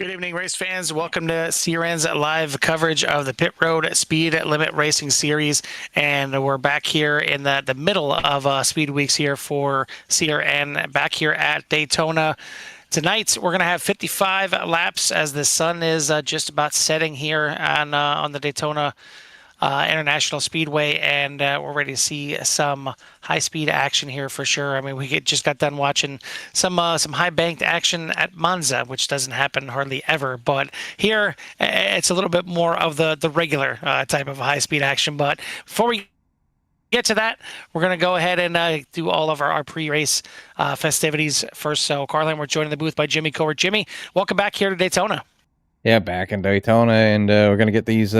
Good evening, race fans. Welcome to CRN's live coverage of the Pit Road Speed Limit Racing Series. And we're back here in the middle of Speed Weeks here for CRN, back here at Daytona. Tonight, we're going to have 55 laps as the sun is just about setting here on the Daytona International Speedway, and we're ready to see some high-speed action here for sure. I mean, just got done watching some high-banked action at Monza, which doesn't happen hardly ever. But here, it's a little bit more of the regular type of high-speed action. But before we get to that, we're going to go ahead and do all of our pre-race festivities first. So, Carlin, we're joined in the booth by Jimmy Covert. Jimmy, welcome back here to Daytona. Yeah, back in Daytona, and we're going to get these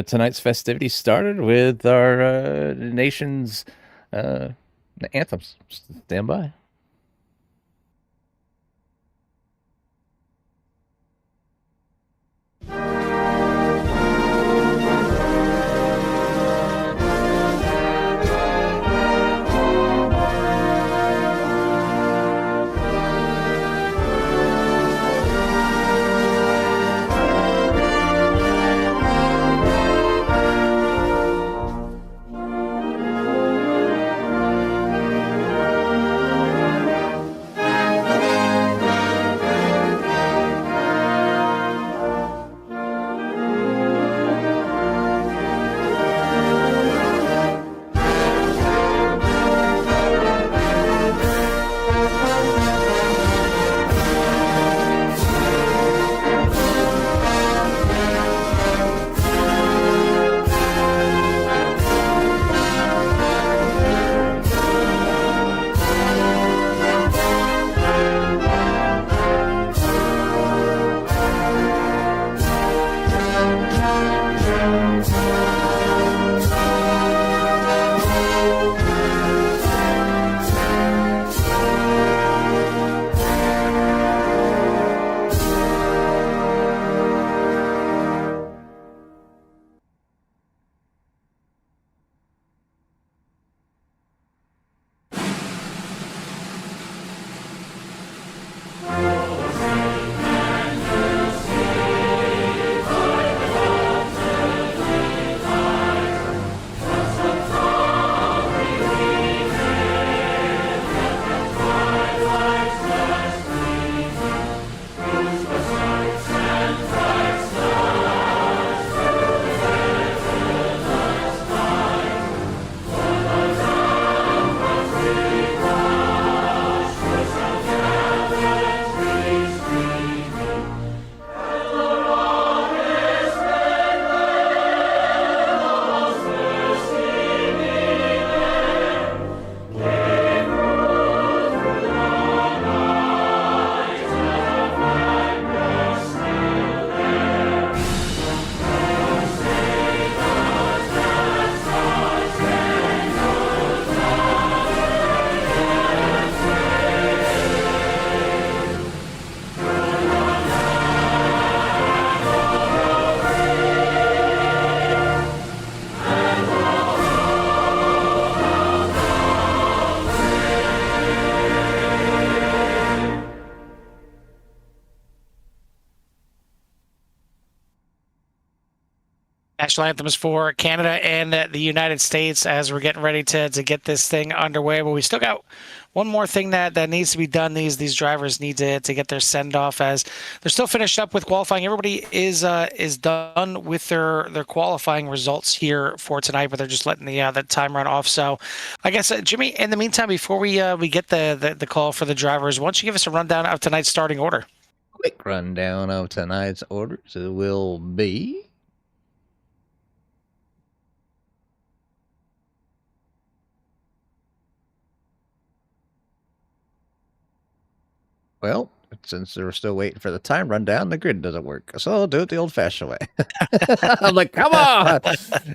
tonight's festivities started with our nation's anthems. Stand by. National anthems for Canada and the United States as we're getting ready to get this thing underway. But we still got one more thing that needs to be done. These drivers need to get their send off as they're still finished up with qualifying. Everybody is done with their qualifying results here for tonight, but they're just letting the time run off. So I guess Jimmy, in the meantime, before we get the call for the drivers, why don't you give us a rundown of tonight's starting order? Quick rundown of tonight's orders will be. Well, since we're still waiting for the time rundown, the grid doesn't work. So I'll do it the old-fashioned way. I'm like, come on!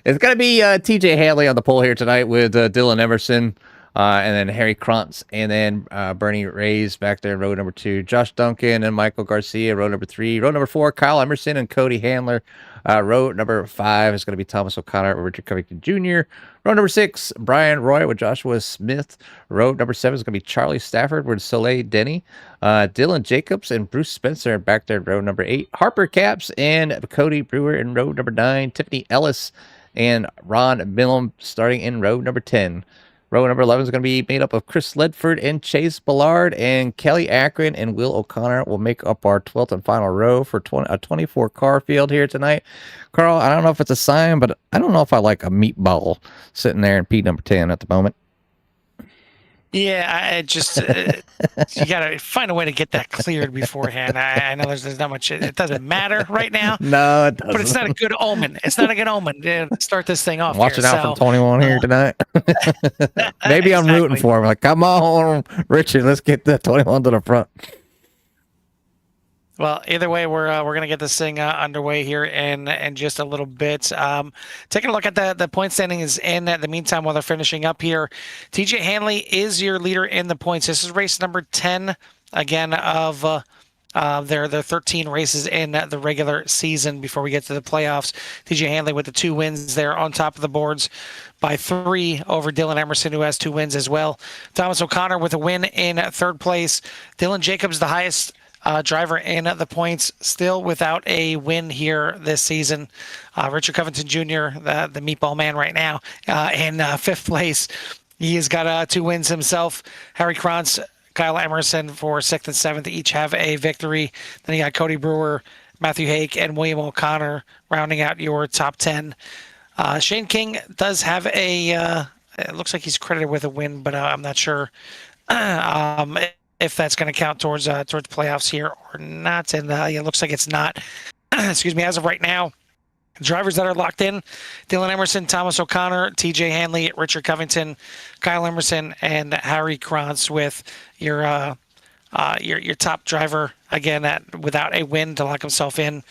It's going to be TJ Haley on the pole here tonight with Dylan Emerson And then Harry Krantz, and then Bernie Reyes back there in row number 2. Josh Duncan and Michael Garcia, row number 3. Row number 4, Kyle Emerson and Cody Handler. Row number 5 is going to be Thomas O'Connor and Richard Covington Jr. Row number 6, Brian Roy with Joshua Smith. Row number 7 is going to be Charlie Stafford with Soleil Denny. Dylan Jacobs and Bruce Spencer back there in row number 8. Harper Caps and Cody Brewer in row number 9. Tiffany Ellis and Ron Millum starting in row number 10. Row number 11 is going to be made up of Chris Ledford and Chase Ballard, and Kelly Akron and Will O'Connor will make up our 12th and final row for a 24-car field here tonight. Carl, I don't know if it's a sign, but I don't know if I like a meatball sitting there in P number 10 at the moment. Yeah, I just you gotta find a way to get that cleared beforehand. I know there's not much. It doesn't matter right now. No, it doesn't. But it's not a good omen. It's not a good omen to start this thing off. Watch it out from 21 here tonight. Maybe I'm rooting for him. Like, come on, Richard, let's get that 21 to the front. Well, either way, we're gonna get this thing underway here in just a little bit. Taking a look at the point standings in the meantime while they're finishing up here. TJ Hanley is your leader in the points. This is race number 10 again of their 13 races in the regular season before we get to the playoffs. TJ Hanley with the 2 wins there on top of the boards by 3 over Dylan Emerson, who has 2 wins as well. Thomas O'Connor with a win in 3rd place. Dylan Jacobs, the highest driver in the points, still without a win here this season. Richard Covington Jr., the meatball man right now, in 5th place. He has got 2 wins himself. Harry Krantz, Kyle Emerson for 6th and 7th each have a victory. Then you got Cody Brewer, Matthew Hake, and William O'Connor rounding out your top 10. Shane King does have it looks like he's credited with a win, but I'm not sure if that's going to count towards playoffs here or not. And it looks like it's not. Excuse me. As of right now, drivers that are locked in: Dylan Emerson, Thomas O'Connor, TJ Hanley, Richard Covington, Kyle Emerson, and Harry Krantz with your top driver again without a win to lock himself in.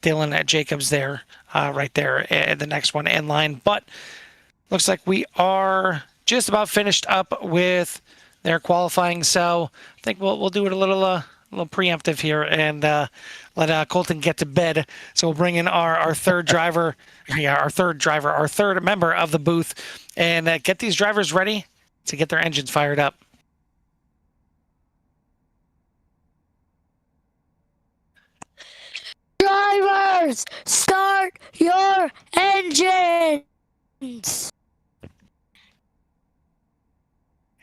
Dylan Jacobs there, right there, the next one in line. But looks like we are just about finished up with their qualifying, so I think we'll do it a little preemptive here and let Colton get to bed. So we'll bring in our third driver, our third member of the booth, and get these drivers ready to get their engines fired up. Drivers, start your engines.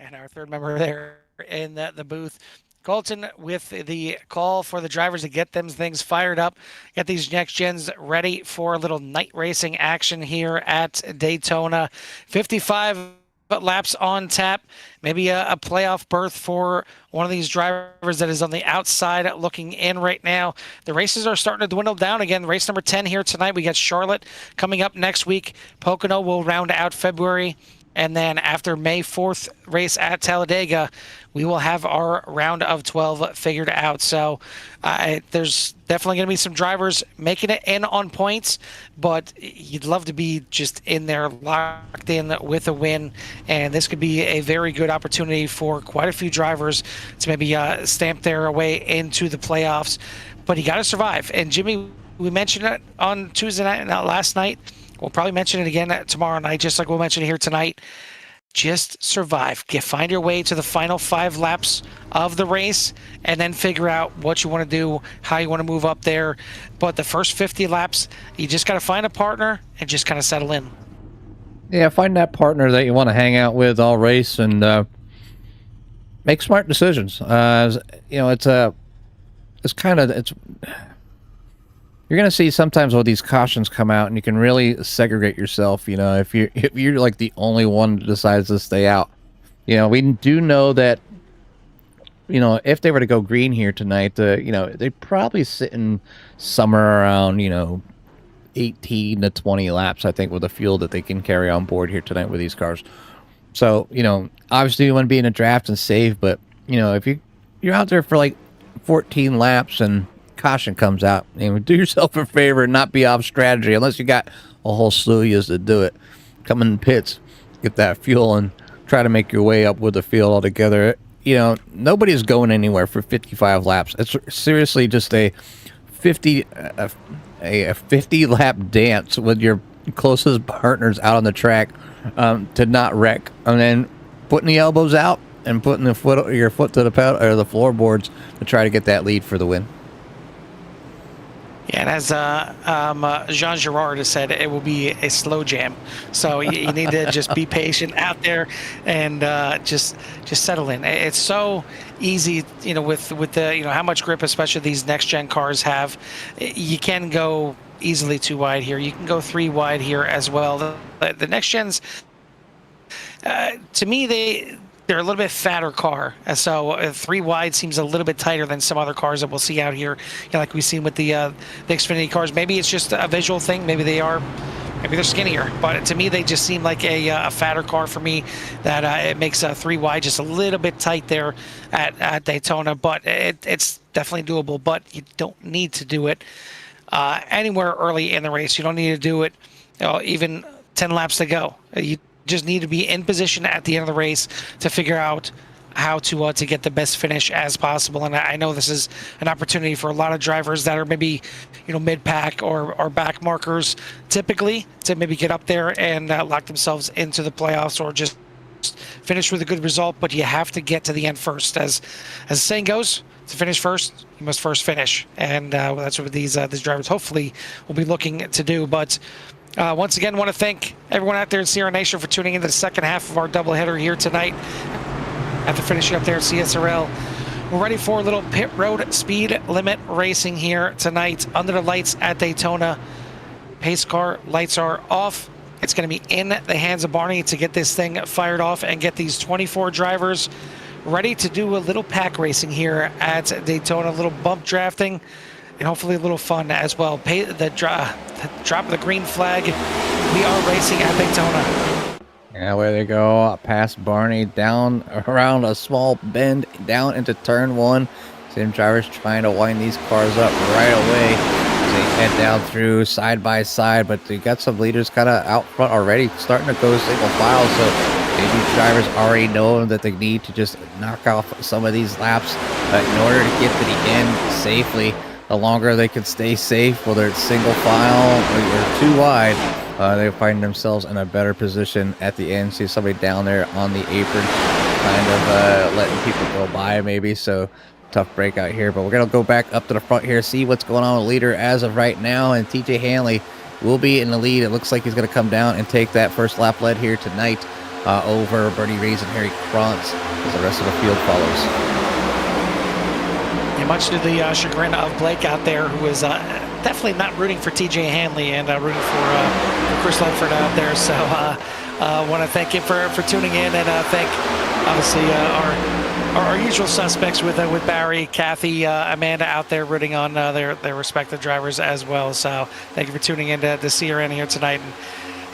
And our third member there in the booth, Colton, with the call for the drivers to get them things fired up, get these next gens ready for a little night racing action here at Daytona. 55 laps on tap, maybe a playoff berth for one of these drivers that is on the outside looking in right now. The races are starting to dwindle down again. Race number 10 here tonight. We got Charlotte coming up next week. Pocono will round out February. And then after May 4th race at Talladega, we will have our round of 12 figured out. So there's definitely going to be some drivers making it in on points, but you'd love to be just in there locked in with a win. And this could be a very good opportunity for quite a few drivers to maybe stamp their way into the playoffs. But you got to survive. And Jimmy, we mentioned it on Tuesday night, last night. We'll probably mention it again tomorrow night, just like we'll mention it here tonight. Just survive. Find your way to the final 5 laps of the race, and then figure out what you want to do, how you want to move up there. But the first 50 laps, you just got to find a partner and just kind of settle in. Yeah, find that partner that you want to hang out with all race and make smart decisions. You're going to see sometimes when these cautions come out and you can really segregate yourself, if you're like the only one that decides to stay out. We do know that, if they were to go green here tonight, they'd probably sitting somewhere around, 18 to 20 laps, I think, with the fuel that they can carry on board here tonight with these cars. So, obviously you want to be in a draft and save, but, if you're out there for like 14 laps and caution comes out, and do yourself a favor and not be off strategy unless you got a whole slew of yous to do it. Come in the pits, get that fuel, and try to make your way up with the field altogether. You know, nobody's going anywhere for 55 laps. It's seriously just a 50 lap dance with your closest partners out on the track, to not wreck, and then putting the elbows out and putting your foot to the pedal or the floorboards to try to get that lead for the win. Yeah, and as Jean Girard has said, it will be a slow jam. So you need to just be patient out there and just settle in. It's so easy, you know, with the, you know, how much grip, especially these next gen cars have. You can go easily 2 wide here. You can go 3 wide here as well. The next gens, to me, they're a little bit fatter car, and so 3 wide seems a little bit tighter than some other cars that we'll see out here, you know, like we've seen with the Xfinity cars. Maybe it's just a visual thing. Maybe they're skinnier, but to me they just seem like a fatter car for me. That it makes 3 wide just a little bit tight there at Daytona, but it's definitely doable. But you don't need to do it anywhere early in the race. You don't need to do it, you know, even 10 laps to go. You just need to be in position at the end of the race to figure out how to get the best finish as possible. And I know this is an opportunity for a lot of drivers that are maybe, you know, mid-pack or back markers typically, to maybe get up there and lock themselves into the playoffs or just finish with a good result. But you have to get to the end first. As the saying goes, to finish first, you must first finish. And that's what these drivers hopefully will be looking to do. But once again, want to thank everyone out there in Sierra Nation for tuning into the second half of our doubleheader here tonight. After finishing up there at CSRL, we're ready for a little pit road speed limit racing here tonight under the lights at Daytona. Pace car lights are off. It's going to be in the hands of Barney to get this thing fired off and get these 24 drivers ready to do a little pack racing here at Daytona, a little bump drafting, and hopefully a little fun as well. The drop of the green flag. We are racing at Daytona. Yeah, where they go past Barney, down around a small bend, down into turn 1. Same drivers trying to wind these cars up right away as they head down through side by side. But they got some leaders kind of out front already, starting to go single file. So maybe drivers already know that they need to just knock off some of these laps in order to get to the end safely. The longer they can stay safe, whether it's single file or 2 wide, they find themselves in a better position at the end. See somebody down there on the apron, kind of letting people go by maybe. So tough breakout here, but we're going to go back up to the front here, see what's going on with the leader as of right now. And TJ Hanley will be in the lead. It looks like he's going to come down and take that first lap lead here tonight over Bernie Reyes and Harry Krantz as the rest of the field follows. Much to the chagrin of Blake out there, who is definitely not rooting for TJ Hanley and rooting for Chris Ledford out there. So want to thank you for tuning in, and thank obviously our usual suspects with Barry, Kathy, Amanda out there rooting on their respective drivers as well. So thank you for tuning in to CRN here tonight, and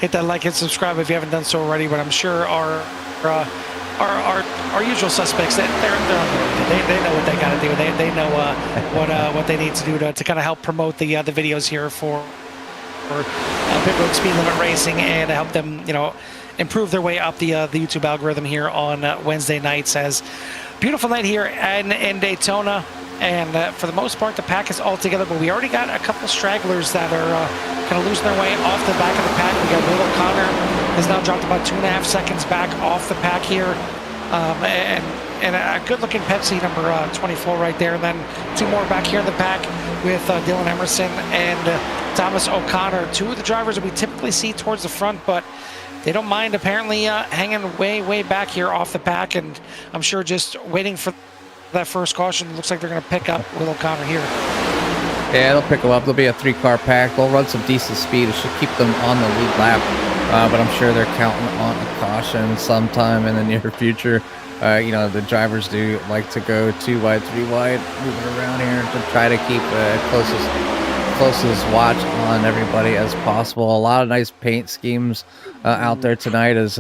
hit that like and subscribe if you haven't done so already. But I'm sure our usual suspects, they're they know what they got to do. They know what they need to do to kind of help promote the videos here for pit road speed limit racing, and to help them, you know, improve their way up the YouTube algorithm here on Wednesday nights. As beautiful night here in Daytona, and for the most part the pack is all together, but we already got a couple stragglers that are kind of losing their way off the back of the pack. We got Will O'Connor has now dropped about 2.5 seconds back off the pack here, and a good looking Pepsi number 24 right there, and then 2 more back here in the pack with Dylan Emerson and Thomas O'Connor, 2 of the drivers that we typically see towards the front, but they don't mind apparently hanging way back here off the pack, and I'm sure just waiting for that first caution. Looks like they're going to pick up Will O'Connor here. Yeah, they'll pick them up. There'll be a 3-car pack. They'll run some decent speed. It should keep them on the lead lap, but I'm sure they're counting on a caution sometime in the near future. You know, the drivers do like to go 2 wide, 3 wide, moving around here to try to keep closest watch on everybody as possible. A lot of nice paint schemes out there tonight, as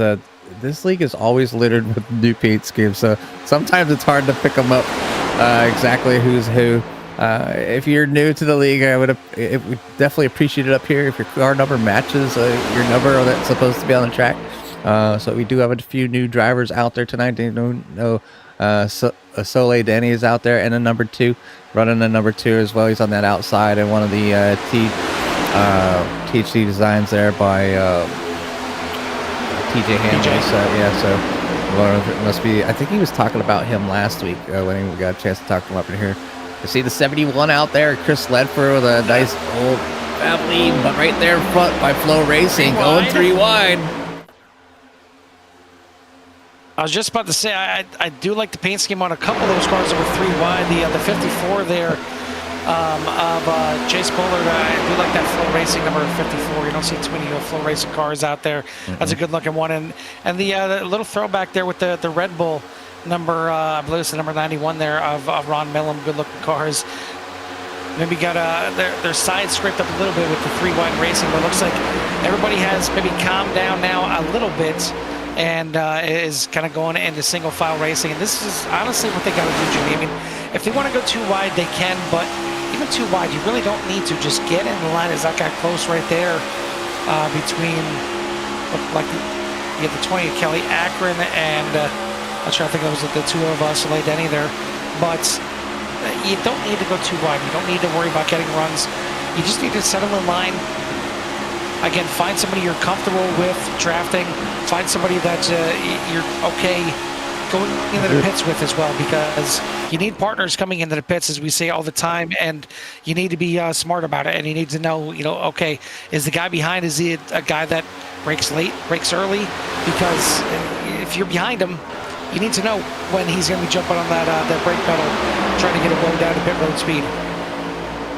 this league is always littered with new paint schemes, so sometimes it's hard to pick them up exactly who's who. If you're new to the league, I would definitely appreciate it up here if your car number matches your number that's supposed to be on the track. So we do have a few new drivers out there tonight. Soleil Denny is out there, and a number 2, running a number 2 as well. He's on that outside, and one of the THC designs there by TJ Hanley. So must be. I think he was talking about him last week when we got a chance to talk to him up in here. You see the 71 out there, Chris Ledford with a nice old family, but right there in front by Flow Racing, going 3 wide. I was just about to say, I do like the paint scheme on a couple of those cars that were 3 wide. The 54 there of Chase Bullard, I do like that Flow Racing number 54. You don't see too many Flow Racing cars out there. That's a good looking one. And the little throwback there with the Red Bull number, I believe it's the number 91 there of Ron Millum, good looking cars. Maybe got their side scraped up a little bit with the 3 wide racing, but it looks like everybody has maybe calmed down now a little bit and is kind of going into single file racing. And this is honestly what they got to do, Jimmy. I mean, if they want to go too wide, they can, but even too wide, you really don't need to. Just get in the line. As that got close right there between, like, you have the 20 of Kelly Akron and I'm trying to think that was the 2 of Soleil Denny there. But you don't need to go too wide. You don't need to worry about getting runs. You just need to settle in line. Again, find somebody you're comfortable with drafting. Find somebody that you're okay going into the pits with as well, because you need partners coming into the pits, as we say all the time, and you need to be smart about it. And you need to know, okay, is the guy behind, is he a guy that brakes late, brakes early? Because if you're behind him, you need to know when he's going to be jumping on that brake pedal, trying to get a low down to pit road speed.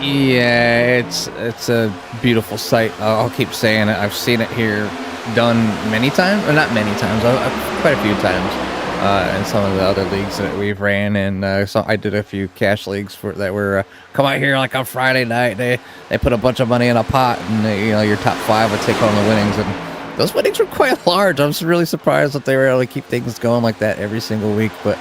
Yeah, it's a beautiful sight. I'll keep saying it. I've seen it here done many times, or not many times, quite a few times in some of the other leagues that we've ran. And so I did a few cash leagues that were come out here like on Friday night. They put a bunch of money in a pot, and your top 5 would take home the winnings. And those winnings were quite large. I was really surprised that they were able to keep things going like that every single week. But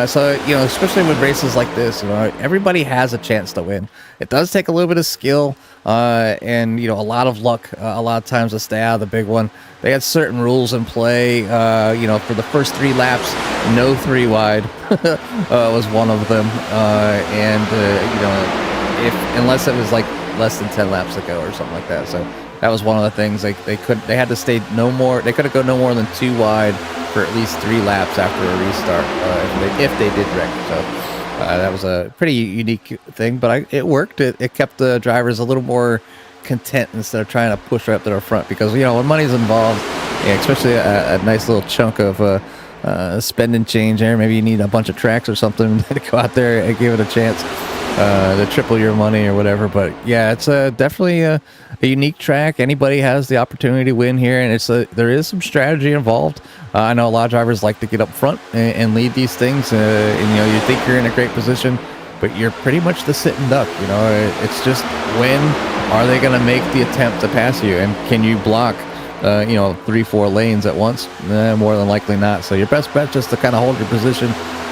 so, especially with races like this, everybody has a chance to win. It does take a little bit of skill and, a lot of luck a lot of times to stay out of the big one. They had certain rules in play, for the first 3 laps, no 3 wide was one of them. Unless it was like less than 10 laps ago or something like that. So that was one of the things they had to stay no more. They couldn't go no more than 2 wide for at least 3 laps after a restart if they did wreck. So that was a pretty unique thing, but it worked. It kept the drivers a little more content instead of trying to push right up to the front, because when money's involved, especially a nice little chunk of spending change there, maybe you need a bunch of tracks or something to go out there and give it a chance to triple your money or whatever. But yeah, it's definitely a unique track. Anybody has the opportunity to win here, and there is some strategy involved. I know a lot of drivers like to get up front and lead these things, and you think you're in a great position, but you're pretty much the sitting duck. It's just, when are they going to make the attempt to pass you, and can you block 3-4 lanes at once? More than likely not. So your best bet just to kind of hold your position,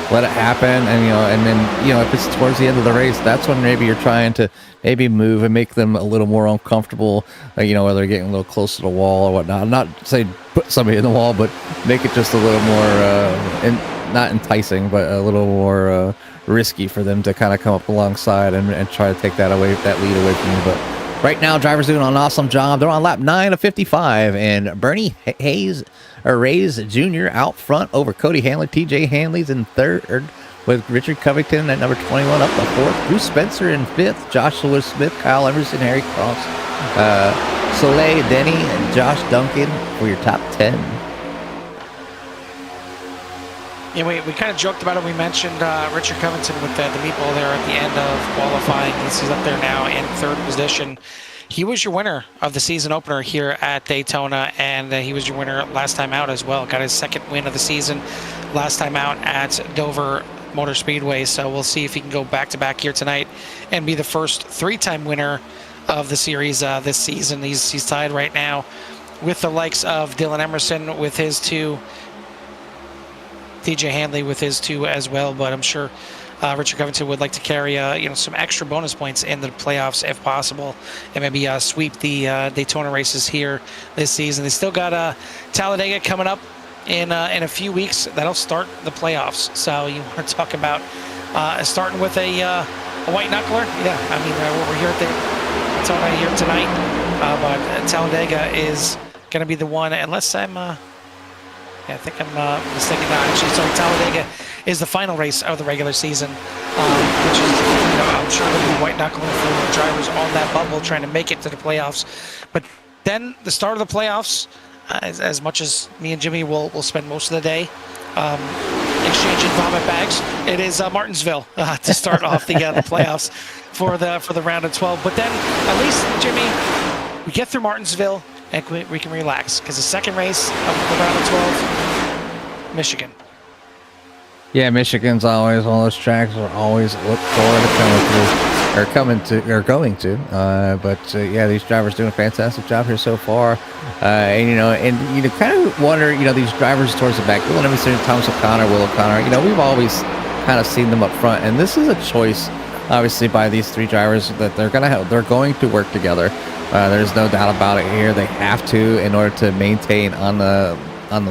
let it happen, and then if it's towards the end of the race, that's when maybe you're trying to maybe move and make them a little more uncomfortable, whether they're getting a little close to the wall or whatnot. I'm not saying put somebody in the wall, but make it just a little more not enticing, but a little more risky for them to kind of come up alongside and try to take that lead away from you. But right now, drivers doing an awesome job. They're on lap 9 of 55, and Bernie Reyes Jr. out front over Cody Handler. TJ Hanley's in 3rd with Richard Covington at number 21 up to 4th. Bruce Spencer in 5th. Joshua Smith, Kyle Emerson, Harry Cross, Soleil Denny, and Josh Duncan for your top 10. Yeah, we kind of joked about it. We mentioned Richard Covington with the meatball there at the end of qualifying. He's up there now in 3rd position. He was your winner of the season opener here at Daytona, and he was your winner last time out as well. Got his 2nd win of the season last time out at Dover Motor Speedway. So we'll see if he can go back-to-back here tonight and be the first 3-time winner of the series this season. He's tied right now with the likes of Dylan Emerson with his 2, TJ Hanley with his 2 as well, but I'm sure Richard Covington would like to carry some extra bonus points in the playoffs if possible, and maybe sweep the Daytona races here this season. They still got Talladega coming up in a few weeks. That'll start the playoffs. So you want to talk about starting with a white knuckler? Yeah, I mean we're here at Daytona here tonight, but Talladega is going to be the one, unless I'm. I think I'm mistaken. No, actually, sorry. Talladega is the final race of the regular season, which is, I'm sure going to be white knuckling for drivers on that bubble trying to make it to the playoffs. But then the start of the playoffs, as much as me and Jimmy will spend most of the day exchanging vomit bags, it is Martinsville to start off the playoffs for the round of 12. But then at least, Jimmy, we get through Martinsville and we can relax, because the second race of the round of 12, Michigan. Yeah, Michigan's always one of those tracks we're always look forward to going to. But yeah, these drivers doing a fantastic job here so far. And you kind of wonder, these drivers towards the back. We'll never see Thomas O'Connor, Will O'Connor. We've always kind of seen them up front, and this is a choice, obviously, by these three drivers that they're going to work together. There's no doubt about it here. They have to in order to maintain on the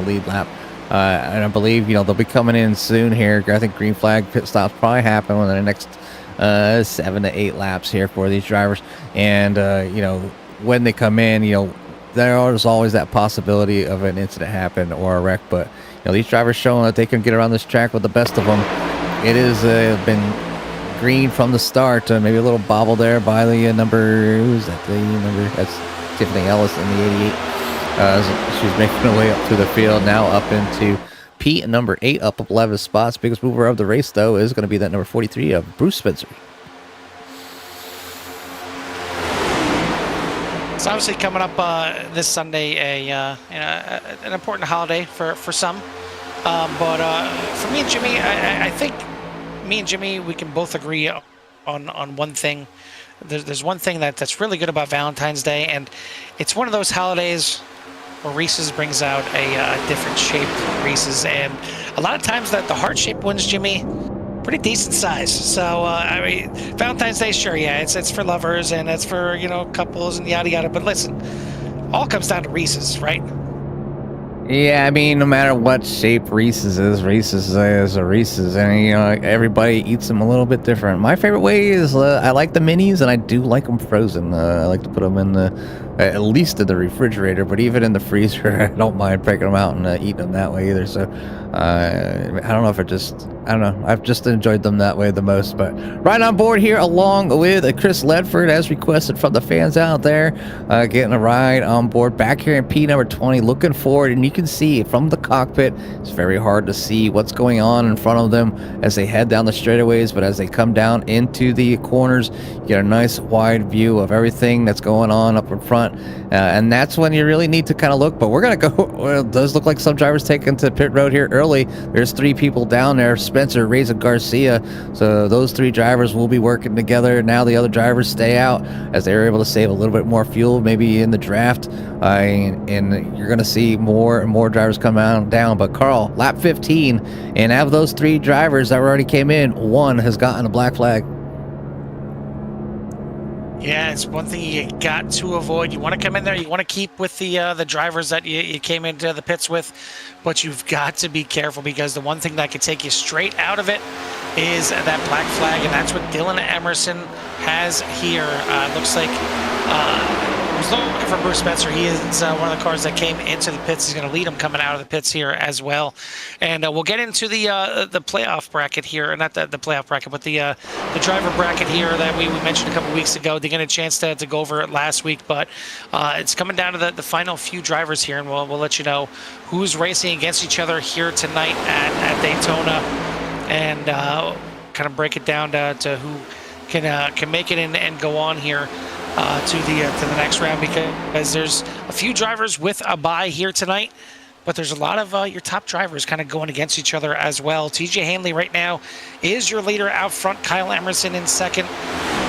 lead lap. And I believe they'll be coming in soon here. I think green flag pit stops probably happen within the next 7 to 8 laps here for these drivers. And when they come in, there's always that possibility of an incident happen or a wreck. But these drivers showing that they can get around this track with the best of them. It has been green from the start. Maybe a little bobble there by the number. Who's that? The number, that's Tiffany Ellis in the 88. She's making her way up through the field, now up into P number 8, up 11 spots. Biggest mover of the race, though, is going to be that number 43 of Bruce Spencer. It's obviously coming up this Sunday, an important holiday for some. But for me and Jimmy, I think me and Jimmy, we can both agree on one thing. There's one thing that's really good about Valentine's Day, and it's one of those holidays where Reese's brings out a different shaped Reese's, and a lot of times that the heart-shaped ones, Jimmy, pretty decent size. So I mean, Valentine's Day, sure, yeah, it's for lovers and it's for couples and yada yada. But listen, all comes down to Reese's, right? Yeah, I mean, no matter what shape Reese's is a Reese's, and everybody eats them a little bit different. My favorite way is I like the minis, and I do like them frozen. I like to put them in at least in the refrigerator, but even in the freezer, I don't mind breaking them out and eating them that way either. So I don't know if I've just enjoyed them that way the most. But right on board here, along with Chris Ledford, as requested from the fans out there, getting a ride on board back here in P number 20, looking forward, and you can see from the cockpit, it's very hard to see what's going on in front of them as they head down the straightaways, but as they come down into the corners, you get a nice wide view of everything that's going on up in front, and that's when you really need to kind of look. But we're going to go, well, it does look like some drivers taking to pit road here early. There's 3 people down there, Spencer, Reyes, and Garcia, so those 3 drivers will be working together. Now the other drivers stay out as they're able to save a little bit more fuel maybe in the draft, and you're going to see more and more drivers come out down. But Carl, lap 15, and out of those 3 drivers that already came in, 1 has gotten a black flag. Yeah, it's one thing you got to avoid. You want to come in there, you want to keep with the drivers that you came into the pits with, but you've got to be careful, because the one thing that could take you straight out of it is that black flag, and that's what Dylan Emerson has here. Looks like was looking for Bruce Spencer. He is one of the cars that came into the pits. He's going to lead him coming out of the pits here as well. And we'll get into the playoff bracket here, or not the playoff bracket, but the driver bracket here that we mentioned a couple weeks ago. They get a chance to go over it last week, but it's coming down to the final few drivers here, and we'll let you know who's racing against each other here tonight at Daytona, and kind of break it down to who can make it and go on here to the next round, because there's a few drivers with a bye here tonight, but there's a lot of your top drivers kind of going against each other as well. TJ Hanley right now is your leader out front. Kyle Emerson in second.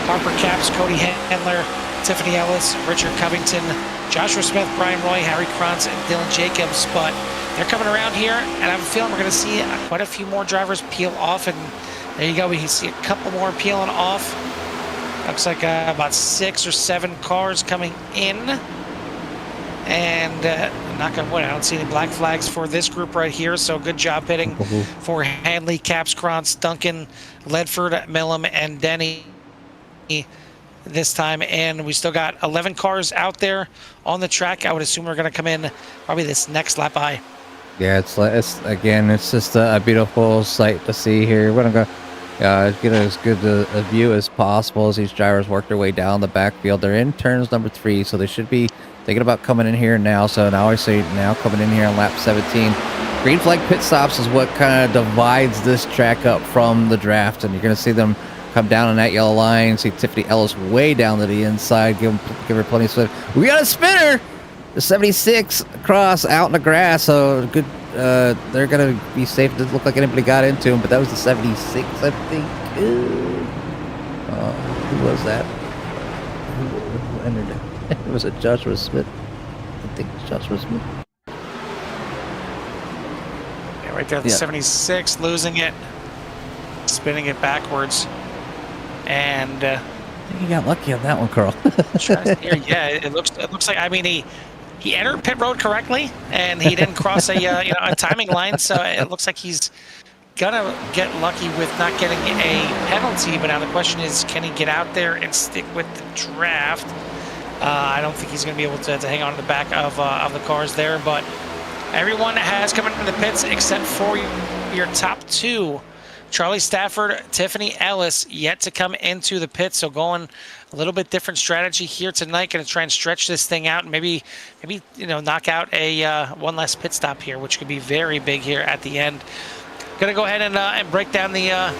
Harper Capps, Cody Handler, Tiffany Ellis, Richard Covington, Joshua Smith, Brian Roy, Harry Krantz, and Dylan Jacobs. But they're coming around here, and I have a feeling we're going to see quite a few more drivers peel off and There you go. We can see a couple more peeling off. Looks like about 6 or 7 cars coming in. And knock on wood, I don't see any black flags for this group right here. So good job pitting for Hanley, Caps, Krantz, Duncan, Ledford, Millam, and Denny this time. And we still got 11 cars out there on the track. I would assume we're going to come in probably this next lap by. Yeah, it's just a beautiful sight to see here. We're gonna go get as good a view as possible as these drivers work their way down the backfield. They're in turns number 3, so they should be thinking about coming in here now. So now I say now coming in here on lap 17. Green flag pit stops is what kind of divides this track up from the draft, and you're gonna see them come down on that yellow line. See Tiffany Ellis way down to the inside. Give her plenty of spin. We got a spinner. The 76 across out in the grass, so good. They're gonna be safe. It doesn't look like anybody got into him, but that was the 76, I think. Who was that? Who entered it? It was Joshua Smith. I think it was Joshua Smith. Yeah, right there, the 76 losing it, spinning it backwards, and you got lucky on that one, Carl. yeah, it looks like, I mean, he entered pit road correctly, and he didn't cross a timing line, so it looks like he's gonna get lucky with not getting a penalty. But now the question is, can he get out there and stick with the draft? I don't think he's gonna be able to hang on to the back of the cars there. But everyone has come into the pits except for your top 2. Charlie Stafford, Tiffany Ellis yet to come into the pit, so going a little bit different strategy here tonight. Going to try and stretch this thing out and maybe knock out a one less pit stop here, which could be very big here at the end. Going to go ahead and break down the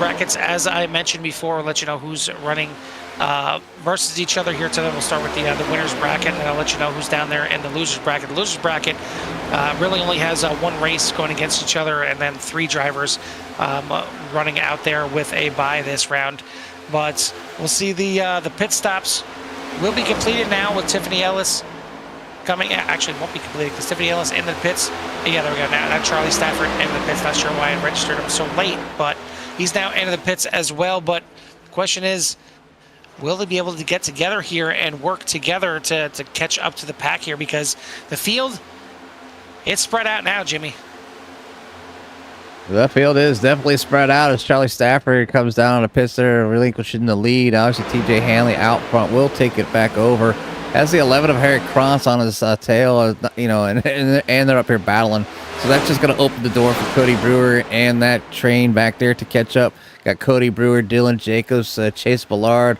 brackets as I mentioned before. Let you know who's running versus each other here tonight. We'll start with the winners bracket, and I'll let you know who's down there in the losers bracket. The losers bracket really only has one race going against each other, and then 3 drivers running out there with a bye this round. But we'll see the pit stops will be completed now with Tiffany Ellis coming. Actually, it won't be completed because Tiffany Ellis in the pits. Yeah, there we go. Now Charlie Stafford in the pits. Not sure why I registered him so late, but he's now into the pits as well. But the question is, will they be able to get together here and work together to catch up to the pack here? Because the field, it's spread out now, Jimmy. The field is definitely spread out as Charlie Stafford comes down on the pits there, relinquishing the lead. Obviously, TJ Hanley out front will take it back over. Has the 11 of Harry Krantz on his tail, and they're up here battling. So that's just going to open the door for Cody Brewer and that train back there to catch up. Got Cody Brewer, Dylan Jacobs, Chase Ballard,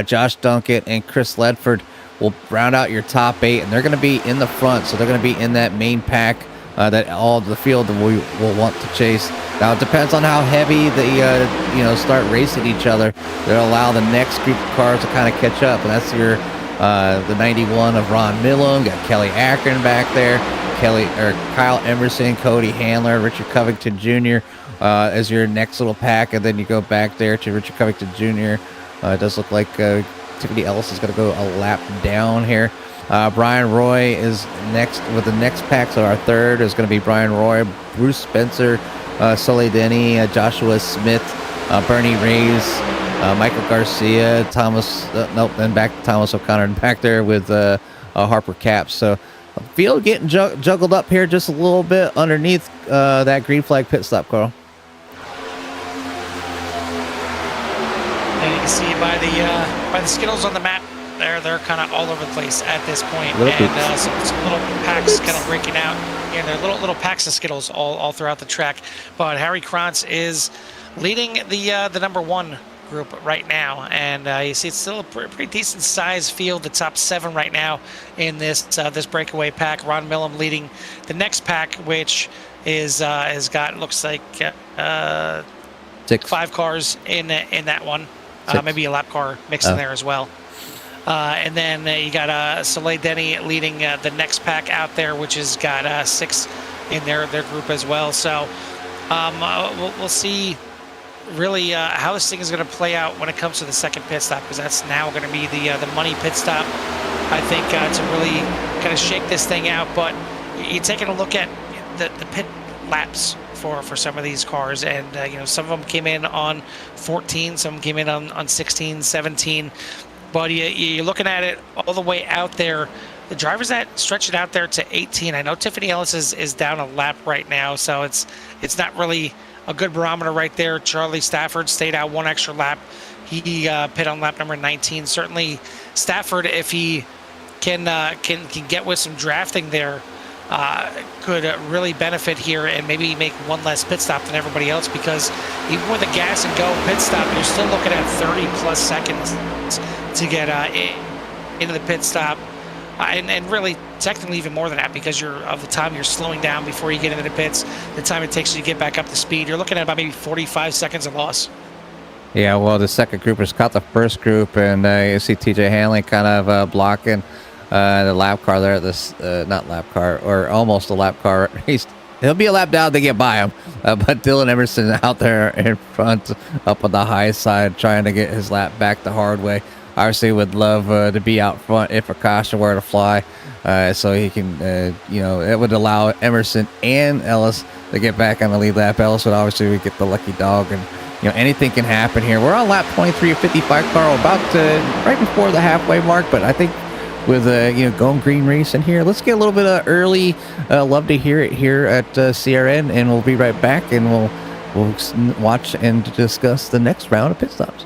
Josh Duncan, and Chris Ledford will round out your top 8, and they're going to be in the front, so they're going to be in that main pack that all the field will want to chase. Now, it depends on how heavy they start racing each other. They'll allow the next group of cars to kind of catch up, and that's your the 91 of Ron Millam. Got Kelly Akron back there, Kyle Emerson, Cody Handler, Richard Covington Jr. As your next little pack, and then you go back there to Richard Covington Jr. It does look like Tiffany Ellis is going to go a lap down here. Brian Roy is next with the next pack, so our third is going to be Brian Roy, Bruce Spencer, Sully Denny, Joshua Smith, Bernie Reyes, Michael Garcia, then back to Thomas O'Connor, and back there with Harper Caps. So field getting juggled up here just a little bit underneath that green flag pit stop, Carl. And you can see by the Skittles on the map, they're kind of all over the place at this point, and some little packs kind of breaking out. And they're little packs of Skittles all throughout the track. But Harry Krantz is leading the number 1 group right now, and you see it's still a pretty decent sized field. The top 7 right now in this breakaway pack. Ron Millam leading the next pack, which has got, looks like 5 cars in that one. Maybe a lap car mixed in there as well. And then you got Soleil Denny leading the next pack out there, which has got 6 in their group as well. So we'll see really how this thing is going to play out when it comes to the second pit stop, because that's now going to be the money pit stop, I think, to really kind of shake this thing out. But you're taking a look at the pit laps for some of these cars, and you know, some of them came in on 14, some came in on 16, 17, but you're looking at it all the way out there. The drivers that stretch it out there to 18. I know Tiffany Ellis is down a lap right now, so it's not really a good barometer right there. Charlie Stafford stayed out one extra lap. He pit on lap number 19. Certainly, Stafford, if he can get with some drafting there, could really benefit here and maybe make one less pit stop than everybody else, because even with a gas and go pit stop, you're still looking at 30 plus seconds to get into the pit stop. And really, technically even more than that, because of the time you're slowing down before you get into the pits, the time it takes you to get back up to speed, you're looking at about maybe 45 seconds of loss. Yeah, well, the second group has caught the first group, and you see TJ Hanley kind of blocking the lap car there. This not lap car, or almost a lap car. He'll be a lap down to get by him, but Dylan Emerson out there in front, up on the high side, trying to get his lap back the hard way. Obviously would love to be out front if a caution were to fly, so he can, it would allow Emerson and Ellis to get back on the lead lap. Ellis would obviously get the lucky dog, and anything can happen here. We're on lap 23 of 55, Carl, about right before the halfway mark, but I think with going green racing here, let's get a little bit of early. Love to hear it here at CRN, and we'll be right back, and we'll watch and discuss the next round of pit stops.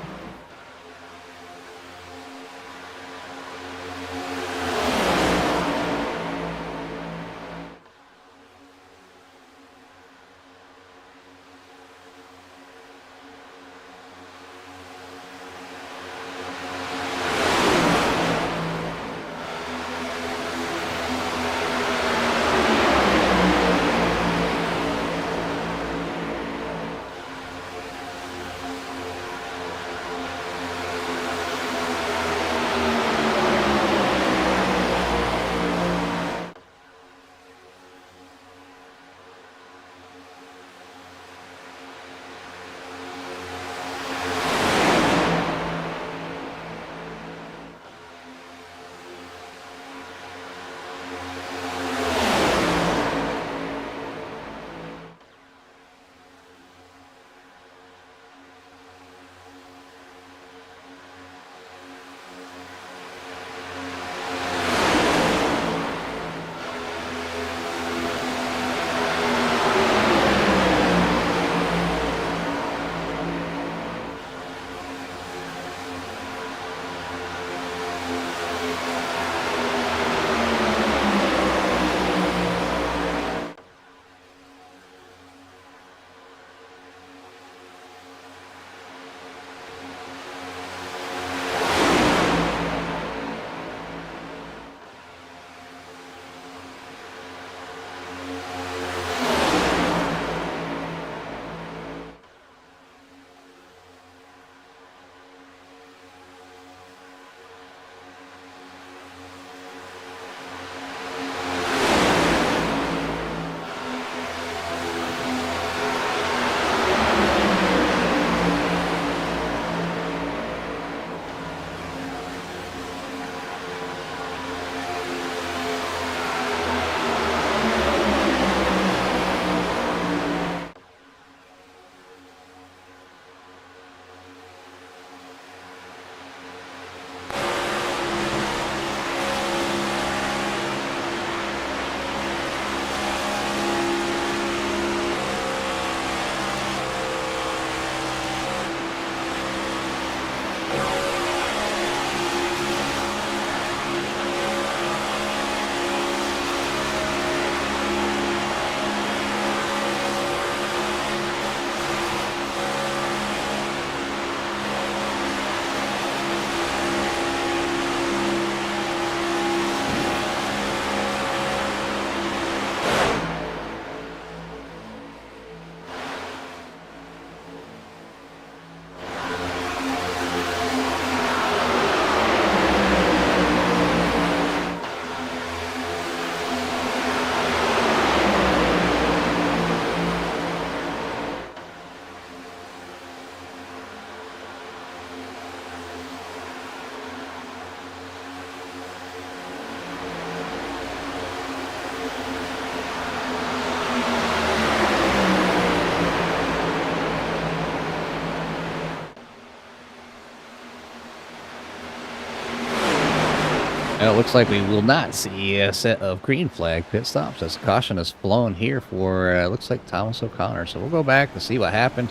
And it looks like we will not see a set of green flag pit stops as caution is flown here for, looks like Thomas O'Connor. So we'll go back and see what happened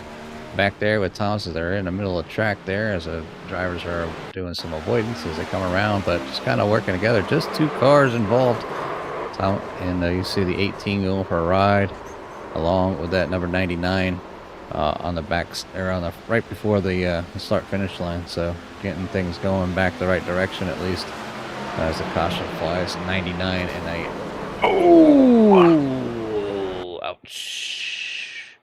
back there with Thomas as they're in the middle of the track there as the drivers are doing some avoidance as they come around, but just kind of working together. Just 2 cars involved. And you see the 18 going for a ride along with that number 99 on the back, or on the right before the start-finish line. So getting things going back the right direction at least. As the caution flies 99 and I... Oh! Ouch.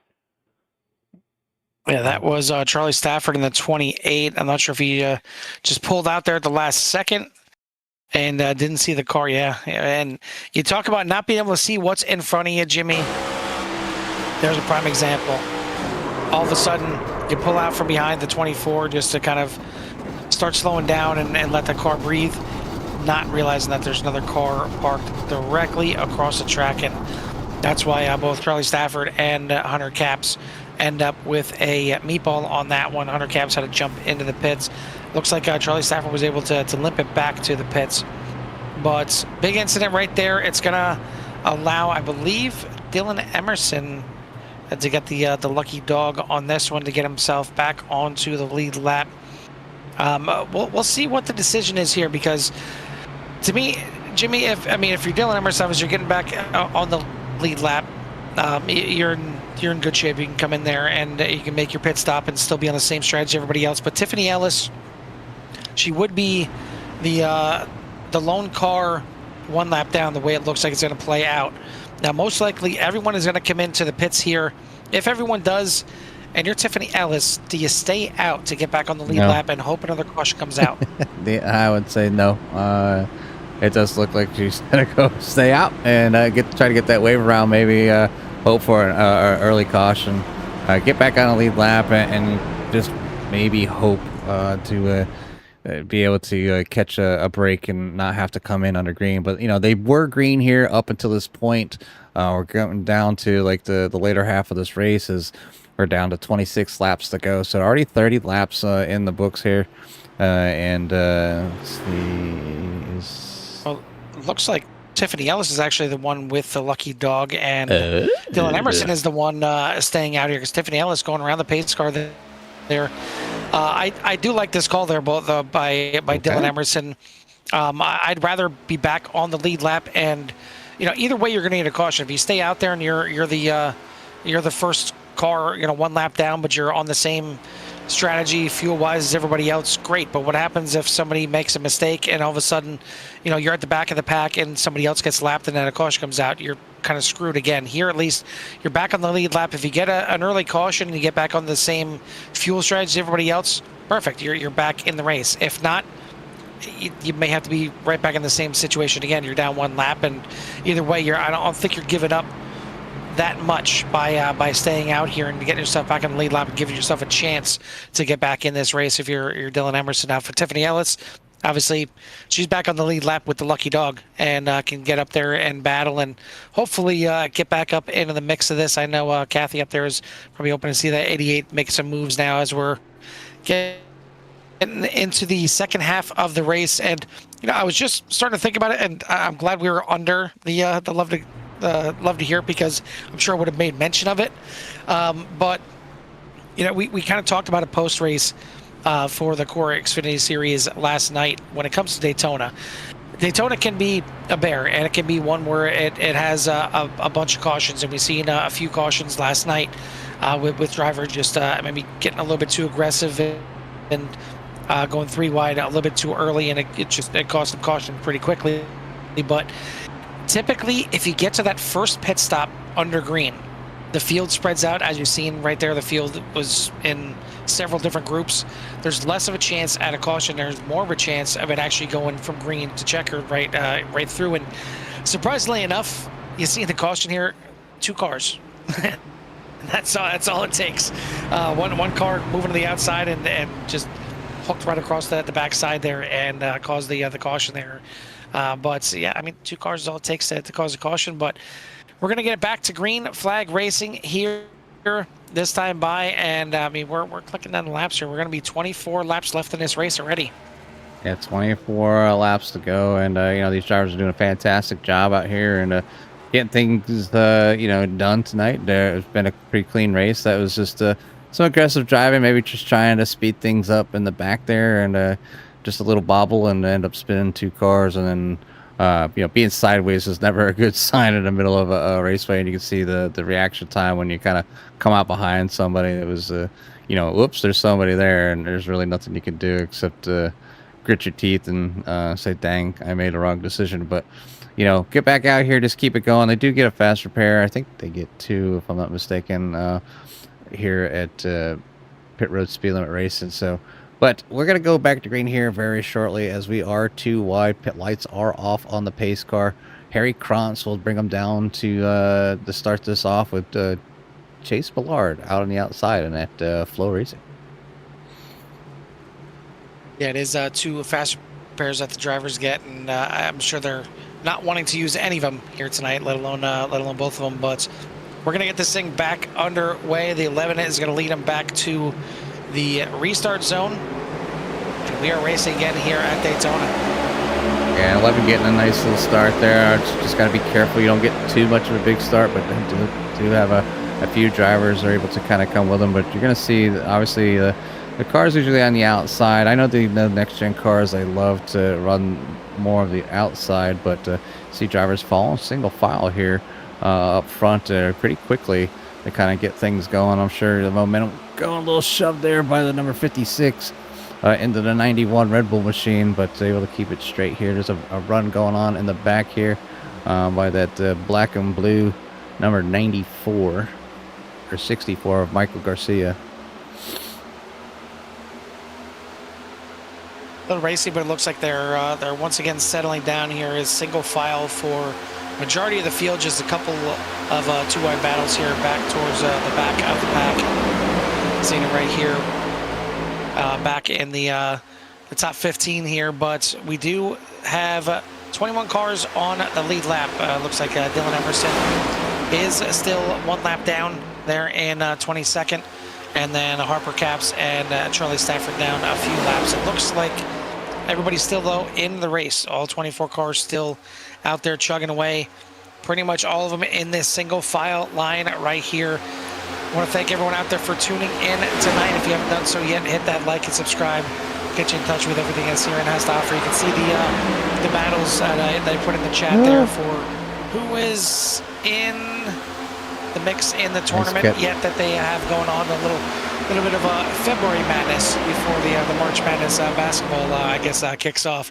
Yeah, that was Charlie Stafford in the 28. I'm not sure if he just pulled out there at the last second and didn't see the car. Yeah, and you talk about not being able to see what's in front of you, Jimmy. There's a prime example. All of a sudden, you pull out from behind the 24 just to kind of start slowing down and let the car breathe, not realizing that there's another car parked directly across the track. And that's why both Charlie Stafford and Hunter Capps end up with a meatball on that one. Hunter Capps had to jump into the pits. Looks like Charlie Stafford was able to limp it back to the pits. But big incident right there. It's going to allow, I believe, Dylan Emerson to get the lucky dog on this one to get himself back onto the lead lap. We'll see what the decision is here, because to me, Jimmy, if you're Dylan Emerson, as you're getting back on the lead lap, you're in good shape. You can come in there and you can make your pit stop and still be on the same strategy as everybody else. But Tiffany Ellis, she would be the lone car 1 lap down, the way it looks like it's going to play out. Now, most likely, everyone is going to come into the pits here. If everyone does, and you're Tiffany Ellis, do you stay out to get back on the lead lap and hope another caution comes out? I would say no. It does look like she's gonna go stay out and try to get that wave around. Maybe hope for an early caution, get back on a lead lap, and just maybe hope to be able to catch a break and not have to come in under green. But they were green here up until this point. We're going down to like the later half of this race as we're down to 26 laps to go. So already 30 laps in the books here, and let's see. Well, looks like Tiffany Ellis is actually the one with the lucky dog, and Dylan Emerson is the one staying out here, because Tiffany Ellis going around the pace car there. I do like this call there, both by Dylan Emerson. I'd rather be back on the lead lap, and either way you're going to need a caution. If you stay out there and you're the first car, 1 lap down, but you're on the same strategy fuel-wise as everybody else, great. But what happens if somebody makes a mistake and all of a sudden, you're at the back of the pack and somebody else gets lapped and then a caution comes out? You're kind of screwed again. Here, at least, you're back on the lead lap. If you get an early caution and you get back on the same fuel strategy as everybody else, perfect. You're back in the race. If not, you may have to be right back in the same situation again. You're down 1 lap, and either way, I don't think you're giving up that much by staying out here and getting yourself back on the lead lap and giving yourself a chance to get back in this race if you're Dylan Emerson. Now, for Tiffany Ellis, obviously she's back on the lead lap with the lucky dog and can get up there and battle and hopefully get back up into the mix of this. I know Kathy up there is probably hoping to see that 88 make some moves now as we're getting into the second half of the race. And I was just starting to think about it, and I'm glad we were under the love to hear it, because I'm sure I would have made mention of it. But we kind of talked about a post race for the Core Xfinity Series last night. When it comes to Daytona can be a bear, and it can be one where it has a bunch of cautions, and we've seen a few cautions last night with drivers just maybe getting a little bit too aggressive and going 3 wide a little bit too early, and it caused them caution pretty quickly. But typically, if you get to that first pit stop under green, the field spreads out. As you've seen right there, the field was in several different groups. There's less of a chance at a caution. There's more of a chance of it actually going from green to checkered right through. And surprisingly enough, you see the caution here, 2 cars. That's all it takes. One car moving to the outside and just hooked right across the backside there and caused the caution there. But yeah, 2 cars is all it takes to cause a caution. But we're going to get it back to green flag racing here this time by, and we're clicking down the laps here. We're going to be 24 laps left in this race already. Yeah, 24 laps to go, and you know, these drivers are doing a fantastic job out here and getting things you know, done tonight. It's been a pretty clean race. That was just some aggressive driving, maybe just trying to speed things up in the back there, and just a little bobble and end up spinning two cars, and then you know, being sideways is never a good sign in the middle of a raceway, and you can see the reaction time when you kind of come out behind somebody. It was you know, whoops, there's somebody there, and there's really nothing you can do except grit your teeth and say, dang, I made a wrong decision. But, you know, get back out here, just keep it going. They do get a fast repair. I think they get 2, if I'm not mistaken, here at Pit Road Speed Limit Racing. So, but we're going to go back to green here very shortly, as we are too wide. Pit lights are off on the pace car. Harry Krantz will bring them down to start this off with Chase Ballard out on the outside and at Flow Racing. Yeah, it is 2 fast repairs that the drivers get, and I'm sure they're not wanting to use any of them here tonight, let alone both of them. But we're gonna get this thing back underway. The 11 is gonna lead them back to the restart zone, and we are racing again here at Daytona. Yeah, 11 getting a nice little start there. Just got to be careful you don't get too much of a big start, but do have a few drivers are able to kind of come with them. But you're going to see, obviously, the cars usually on the outside. I know the next-gen cars, they love to run more of the outside, but see drivers following single file here up front pretty quickly to kind of get things going. I'm sure the momentum going a little shoved there by the number 56. Into the 91 Red Bull machine, but able to keep it straight here. There's a run going on in the back here by that black and blue number 94 or 64 of Michael Garcia. A little racy, but it looks like they're once again settling down here as single file for majority of the field. Just a couple of two-wide battles here back towards the back of the pack. Seeing it right here. Back in the top 15 here, but we do have 21 cars on the lead lap. Looks like Dylan Emerson is still 1 lap down there in 22nd, and then Harper Caps and Charlie Stafford down a few laps. It looks like everybody's still, though, in the race. All 24 cars still out there chugging away. Pretty much all of them in this single file line right here. I want to thank everyone out there for tuning in tonight. If you haven't done so yet, hit that like and subscribe. Get you in touch with everything that CRN has to offer. You can see the battles that I put in the chat there for who is in the mix in the tournament yet that they have going on. A little bit of a February madness before the March Madness basketball, I guess, kicks off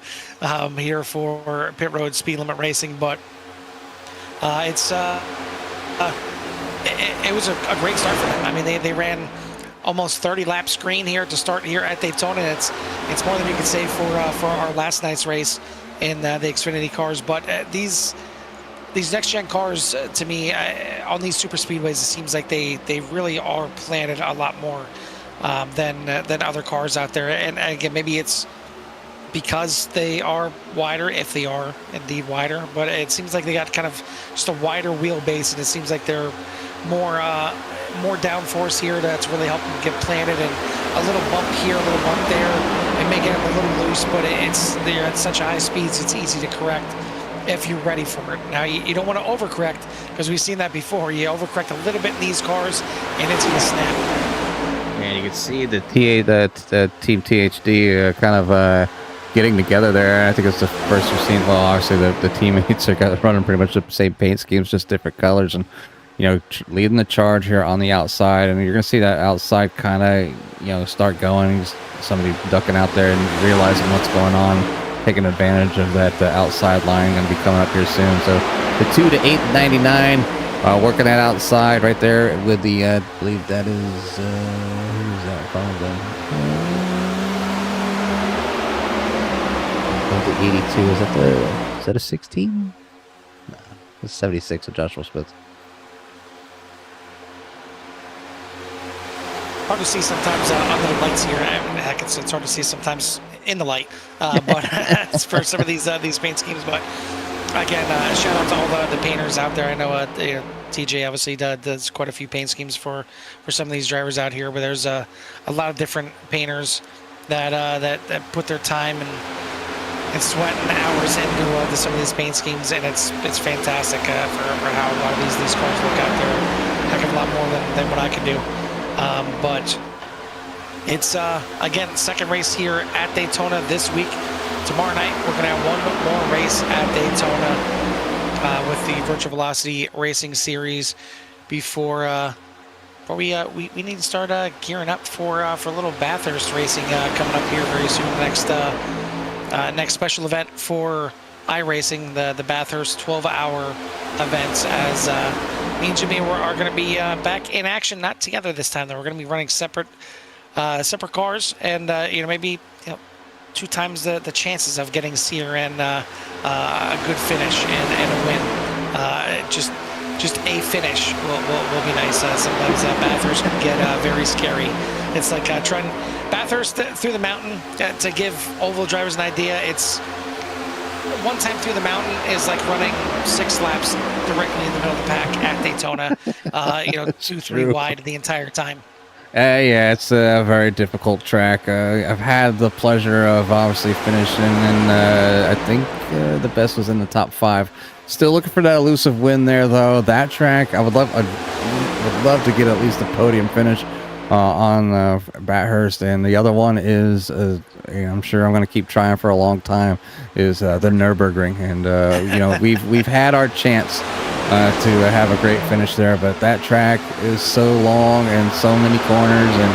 here for Pit Road Speed Limit Racing. But it was a great start for them. I mean, they ran almost 30 laps green here to start here at Daytona. It's more than you could say for our last night's race in the Xfinity cars. But these next-gen cars, to me, on these super speedways, it seems like they really are planted a lot more than other cars out there. And again, maybe it's because they are wider, if they are indeed wider, but it seems like they got kind of just a wider wheelbase, and it seems like they're more downforce here that's really helping them get planted, and a little bump here, a little bump there, and making them a little loose, but they're at such high speeds, it's easy to correct if you're ready for it. Now, you don't want to overcorrect, because we've seen that before. You overcorrect a little bit in these cars, and it's going to snap. And you can see the Team THD kind of getting together there. I think it's the first we've seen. Well, obviously the teammates are running pretty much the same paint schemes, just different colors, and you know, leading the charge here on the outside. And you're gonna see that outside kind of start going. Somebody ducking out there and realizing what's going on, taking advantage of that outside line. Going to be coming up here soon. So the 2 to 899 working that outside right there with the I believe that is who's that from? The 82, is that a 16? No, it's 76 of Joshua Smith. Hard to see sometimes under the lights here. Heck, it's hard to see sometimes in the light, but it's for some of these paint schemes. But again, shout out to all the painters out there. I know TJ obviously does quite a few paint schemes for some of these drivers out here, but there's a lot of different painters that put their time and sweat and hours into some of these paint schemes, and it's fantastic for how a lot of these cars look out there. Heck of a lot more than what I can do. But it's again, second race here at Daytona this week. Tomorrow night we're gonna have one more race at Daytona with the Virtual Velocity Racing Series before we need to start gearing up for a little Bathurst racing coming up here very soon. Next special event for iRacing, the Bathurst 12-hour events, as me and Jimmy are going to be back in action, not together this time though. We're going to be running separate cars, and maybe 2 times the chances of getting CRN a good finish and a win. Just a finish will be nice. Sometimes Bathurst can get very scary. It's like trying Bathurst through the mountain. To give oval drivers an idea, it's one time through the mountain is like running 6 laps directly in the middle of the pack at Daytona. 2-3 wide the entire time. Yeah, it's a very difficult track. I've had the pleasure of obviously finishing, and I think the best was in the top 5. Still looking for that elusive win there, though. That track, I'd love to get at least a podium finish on Bathurst, and the other one is, I'm sure I'm going to keep trying for a long time, is the Nürburgring, and we've had our chance to have a great finish there, but that track is so long and so many corners, and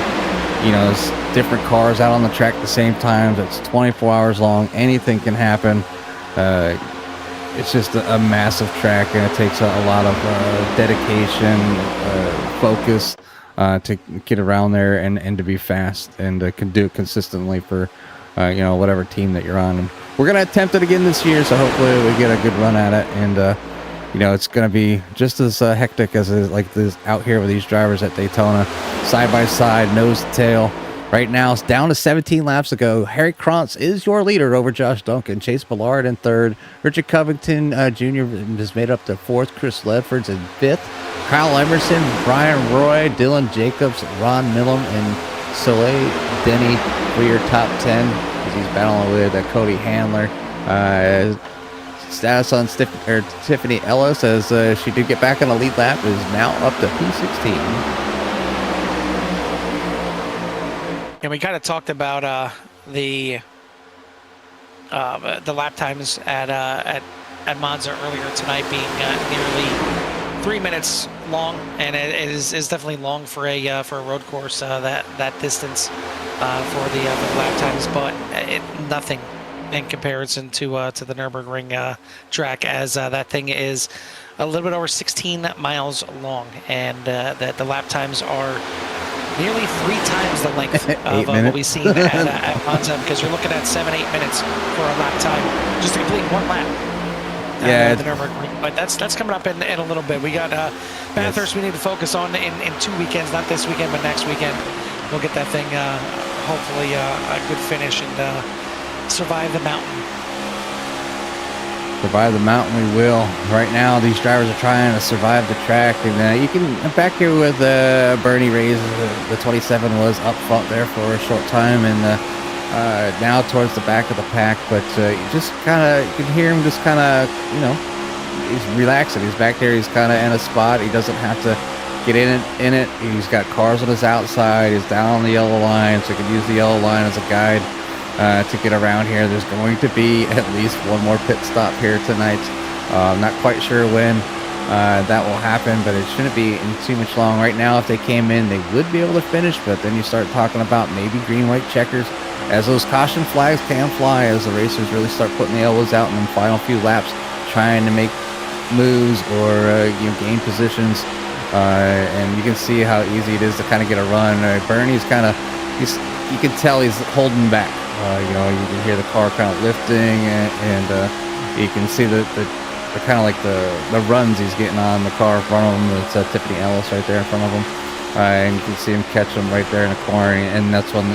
there's different cars out on the track at the same time. It's 24 hours long. Anything can happen. It's just a massive track, and it takes a lot of dedication, focus to get around there and to be fast, and can do it consistently for whatever team that you're on. And we're gonna attempt it again this year, so hopefully we get a good run at it, and it's going to be just as hectic as like this out here with these drivers at Daytona, side by side, nose to tail. Right now, it's down to 17 laps to go. Harry Krantz is your leader over Josh Duncan. Chase Ballard in 3rd. Richard Covington Jr. has made up to 4th. Chris Ledford's in 5th. Kyle Emerson, Brian Roy, Dylan Jacobs, Ron Millam, and Soleil Denny for your top 10, as he's battling with Cody Handler. Status on Tiffany Ellis, as she did get back on the lead lap, is now up to P16. And we kind of talked about the lap times at Monza earlier tonight being nearly 3 minutes long, and it is definitely long for a road course, that distance for the lap times, but nothing in comparison to the Nürburgring track, as that thing is a little bit over 16 miles long, and that the lap times are nearly 3 times the length of what we've seen at Monza, because you're looking at 7-8 minutes for a lap time just to complete 1 lap. The Nürburgring, but that's coming up in a little bit. We got Bathurst. Yes. We need to focus on in 2 weekends, not this weekend, but next weekend. We'll get that thing hopefully a good finish and survive the mountain. Survive the mountain, we will. Right now, these drivers are trying to survive the track, and you can back here with Bernie Reyes. The 27 was up front there for a short time, and now towards the back of the pack. But you can hear him just kind of, he's relaxing. He's back there. He's kind of in a spot. He doesn't have to get in it. He's got cars on his outside. He's down on the yellow line, so he can use the yellow line as a guide to get around here. There's going to be at least one more pit stop here tonight. I'm not quite sure when that will happen, but it shouldn't be in too much long. Right now, if they came in, they would be able to finish, but then you start talking about maybe green-white checkers, as those caution flags can fly, as the racers really start putting the elbows out in the final few laps, trying to make moves or gain positions. And you can see how easy it is to kind of get a run. Bernie's you can tell he's holding back. You can hear the car kind of lifting, and you can see the kind of like the runs he's getting on the car in front of him. It's Tiffany Ellis right there in front of him, and you can see him catch him right there in the corner, and that's when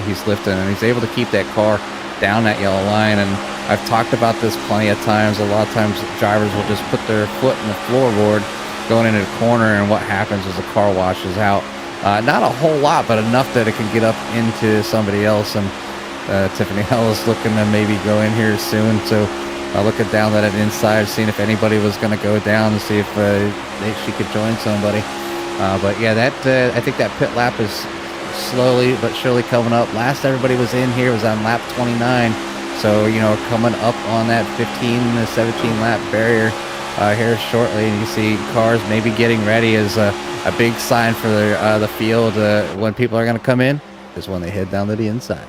he's lifting, and he's able to keep that car down that yellow line. And I've talked about this plenty of times. A lot of times drivers will just put their foot in the floorboard going into the corner, and what happens is the car washes out. Not a whole lot, but enough that it can get up into somebody else. And Tiffany Ellis looking to maybe go in here soon. So looking down that inside, seeing if anybody was going to go down to see if she could join somebody. But yeah, that I think that pit lap is slowly but surely coming up. Last everybody was in here was on lap 29. So, you know, coming up on that 15 to 17 lap barrier here shortly. And you see cars maybe getting ready as a big sign for the field when people are going to come in is when they head down to the inside.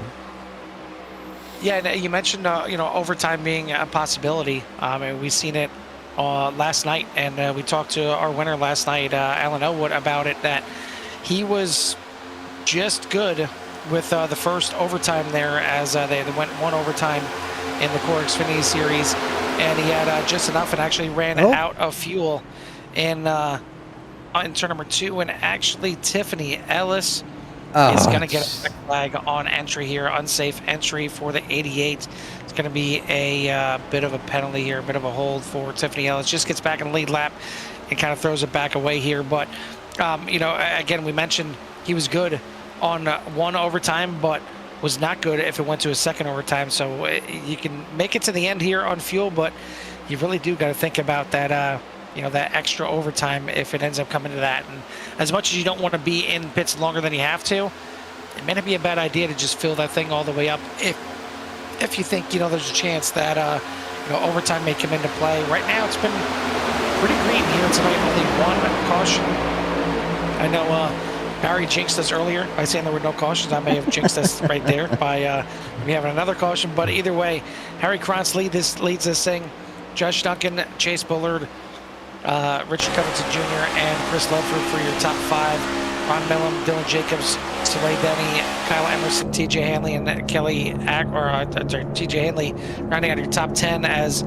Yeah, and you mentioned you know, overtime being a possibility. And we've seen it last night, and we talked to our winner last night, Alan Elwood, about it, that he was just good with the first overtime there, as they went one overtime in the Core Xfinity Series, and he had just enough and actually ran out of fuel in turn number 2, and actually Tiffany Ellis is going to get a black flag on entry here, unsafe entry for the 88. It's going to be a bit of a penalty here, a bit of a hold for Tiffany Ellis. Just gets back in the lead lap and kind of throws it back away here. But, you know, again, we mentioned he was good on one overtime, but was not good if it went to a second overtime. So you can make it to the end here on fuel, but you really do got to think about that, you know, that extra overtime if it ends up coming to that. And as much as you don't want to be in pits longer than you have to, it may not be a bad idea to just fill that thing all the way up if you think, you know, there's a chance that you know, overtime may come into play. Right now it's been pretty green here tonight, only one caution. I know Barry jinxed us earlier by saying there were no cautions. I may have jinxed us right there by we having another caution, but either way, Harry Krantz leads this thing. Josh Duncan, Chase Bullard, Richard Covington Jr., and Chris Ledford for your top 5. Ron Millam, Dylan Jacobs, Soleil Denny, Kyle Emerson, TJ Hanley, and Kelly TJ Hanley rounding out your top 10. As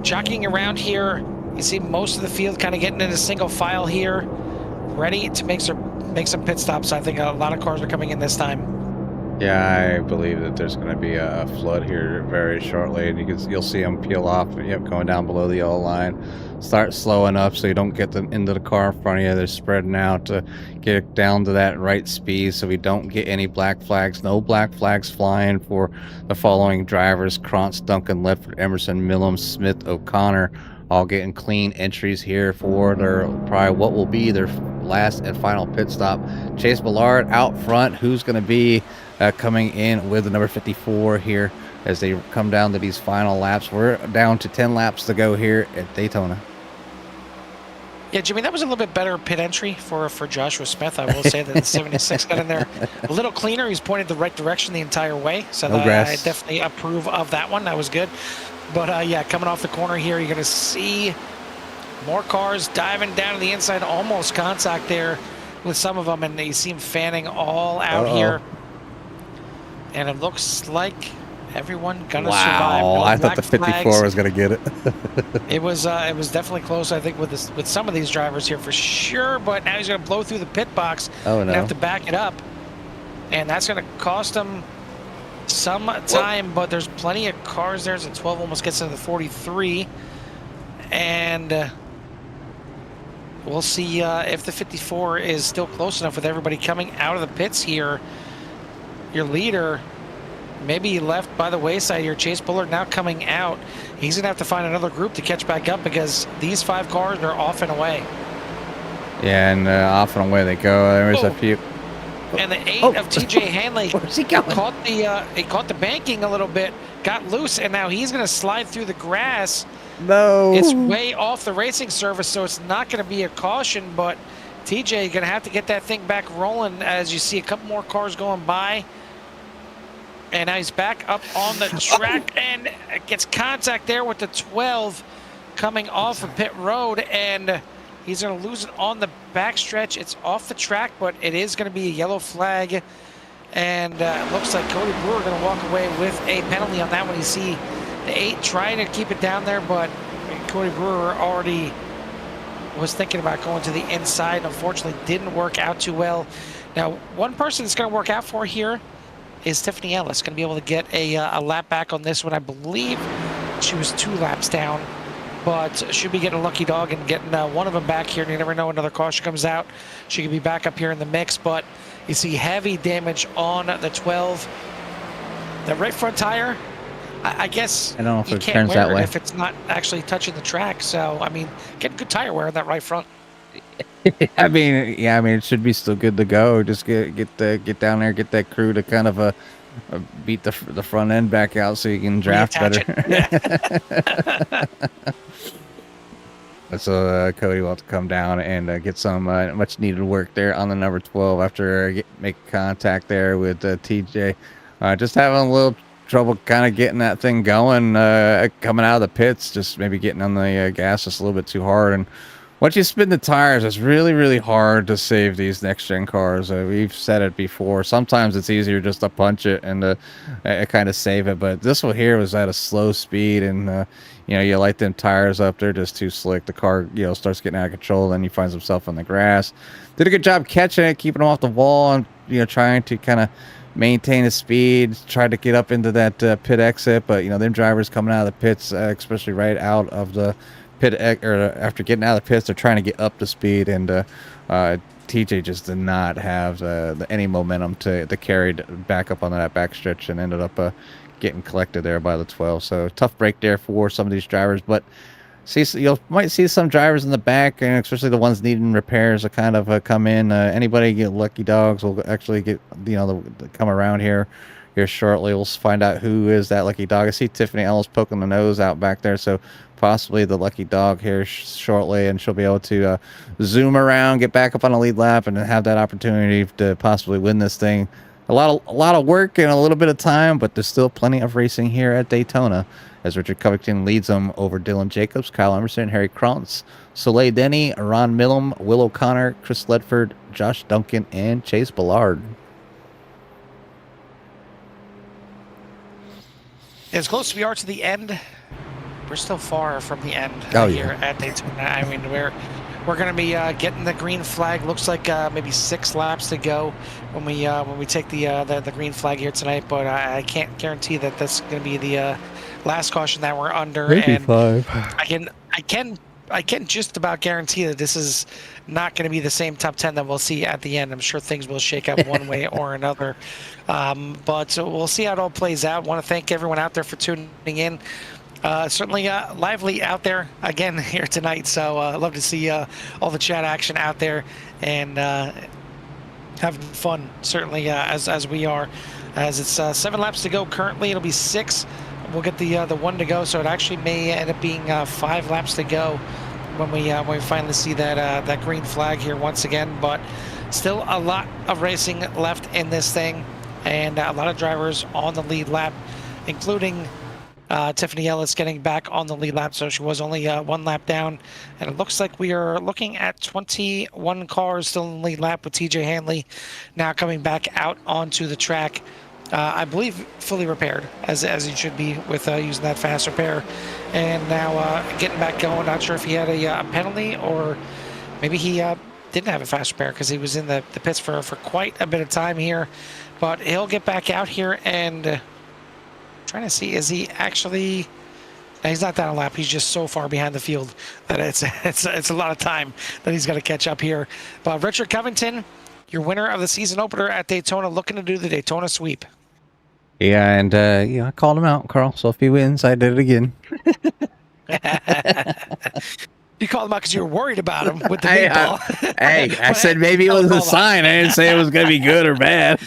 jockeying around here, you see most of the field kind of getting into single file here, ready to make some pit stops. I think a lot of cars are coming in this time. Yeah, I believe that there's going to be a flood here very shortly, and you'll see them peel off. Yep, going down below the yellow line. Start slowing up so you don't get them into the car in front of you. They're spreading out to get down to that right speed, so we don't get any black flags. No black flags flying for the following drivers: Krantz, Duncan, Ledford, Emerson, Millam, Smith, O'Connor, all getting clean entries here for their probably what will be their last and final pit stop. Chase Bullard out front, who's going to be coming in with the number 54 here as they come down to these final laps. We're down to 10 laps to go here at Daytona. Yeah, Jimmy, that was a little bit better pit entry for Joshua Smith. I will say that the 76 got in there a little cleaner. He's pointed the right direction the entire way, so I definitely approve of that one. That was good. But yeah, coming off the corner here, you're going to see more cars diving down to the inside, almost contact there with some of them, and you see them fanning all out here. And it looks like everyone gonna survive. No I thought the 54 was gonna get it. It was definitely close, I think, with some of these drivers here for sure. But now he's gonna blow through the pit box. Oh no! Have to back it up, and that's gonna cost him some time. But there's plenty of cars there. So 12 almost gets into the 43, and we'll see if the 54 is still close enough with everybody coming out of the pits here. Your leader maybe left by the wayside here. Chase Bullard now coming out. He's going to have to find another group to catch back up because these 5 cars are off and away. Yeah, and off and away they go. There's a few. And the 8 of TJ Hanley Where's he going? he caught the banking a little bit, got loose, and now he's going to slide through the grass. No. It's way off the racing surface, so it's not going to be a caution, but TJ going to have to get that thing back rolling as you see a couple more cars going by. And now he's back up on the track and gets contact there with the 12 coming off of pit road, and he's going to lose it on the backstretch. It's off the track, but it is going to be a yellow flag, and it looks like Cody Brewer going to walk away with a penalty on that one. You see the 8 trying to keep it down there, but Cody Brewer already was thinking about going to the inside. Unfortunately, didn't work out too well. Now, one person that's going to work out for here is Tiffany Ellis. Going to be able to get a lap back on this one. I believe she was 2 laps down, but should be getting a lucky dog and getting one of them back here. And you never know, another caution comes out, she could be back up here in the mix. But you see heavy damage on the 12. The right front tire, I guess I don't know if you it can't turns that wear it way. if it's not actually touching the track. So, I mean, get good tire wear on that right front. I mean, yeah, I mean, it should be still good to go. Just get down there, get that crew to kind of beat the front end back out so you can draft Reattach better. it. Yeah. So Cody will have to come down and get some much needed work there on the number 12 after make contact there with TJ. Just having a little trouble kind of getting that thing going, coming out of the pits, just maybe getting on the gas just a little bit too hard. And once you spin the tires, it's really, really hard to save these next-gen cars. We've said it before. Sometimes it's easier just to punch it and kind of save it. But this one here was at a slow speed, and you light them tires up, they're just too slick. The car, starts getting out of control. Then he finds himself in the grass. Did a good job catching it, keeping him off the wall, and trying to kind of maintain his speed. Tried to get up into that pit exit, but them drivers coming out of the pits, especially right out of the pit or after getting out of the pits, they're trying to get up to speed, and TJ just did not have any momentum to carry back up on that backstretch, and ended up getting collected there by the 12. So tough break there for some of these drivers, but might see some drivers in the back, and especially the ones needing repairs to kind of come in. Anybody get lucky dogs will actually get come around here shortly. We'll find out who is that lucky dog. I see Tiffany Ellis poking the nose out back there, so possibly the lucky dog here shortly, and she'll be able to zoom around, get back up on a lead lap, and have that opportunity to possibly win this thing. A lot of work and a little bit of time, but there's still plenty of racing here at Daytona, as Richard Covington leads them over Dylan Jacobs, Kyle Emerson, Harry Krantz, Soleil Denny, Ron Millum, Will O'Connor, Chris Ledford, Josh Duncan, and Chase Ballard. As close as we are to the end, we're still far from the end here at Daytona. I mean, we're going to be getting the green flag. Looks like maybe 6 laps to go when we take the green flag here tonight. But I can't guarantee that that's going to be the last caution that we're under. Maybe and 5. I can just about guarantee that this is not going to be the same top 10 that we'll see at the end. I'm sure things will shake up one way or another. But we'll see how it all plays out. Want to thank everyone out there for tuning in. Certainly lively out there again here tonight. So love to see all the chat action out there, and having fun, certainly as we are. As it's 7 laps to go currently. It'll be 6. We'll get the 1 to go, so it actually may end up being 5 laps to go when we finally see that green flag here once again. But still a lot of racing left in this thing, and a lot of drivers on the lead lap, including Tiffany Ellis getting back on the lead lap. So she was only 1 lap down, and it looks like we are looking at 21 cars still in the lead lap, with TJ Hanley now coming back out onto the track. I believe fully repaired, as he should be, with using that fast repair, and now getting back going. Not sure if he had a penalty, or maybe he didn't have a fast repair because he was in the pits for quite a bit of time here. But he'll get back out here, and trying to see, is he actually? No, he's not down a lap. He's just so far behind the field that it's a lot of time that he's got to catch up here. But Richard Covington, your winner of the season opener at Daytona, looking to do the Daytona sweep. Yeah, and I called him out, Carl. So if he wins, I did it again. You called him out because you were worried about him with the meatball. Hey, I said maybe it was a sign. I didn't say it was going to be good or bad.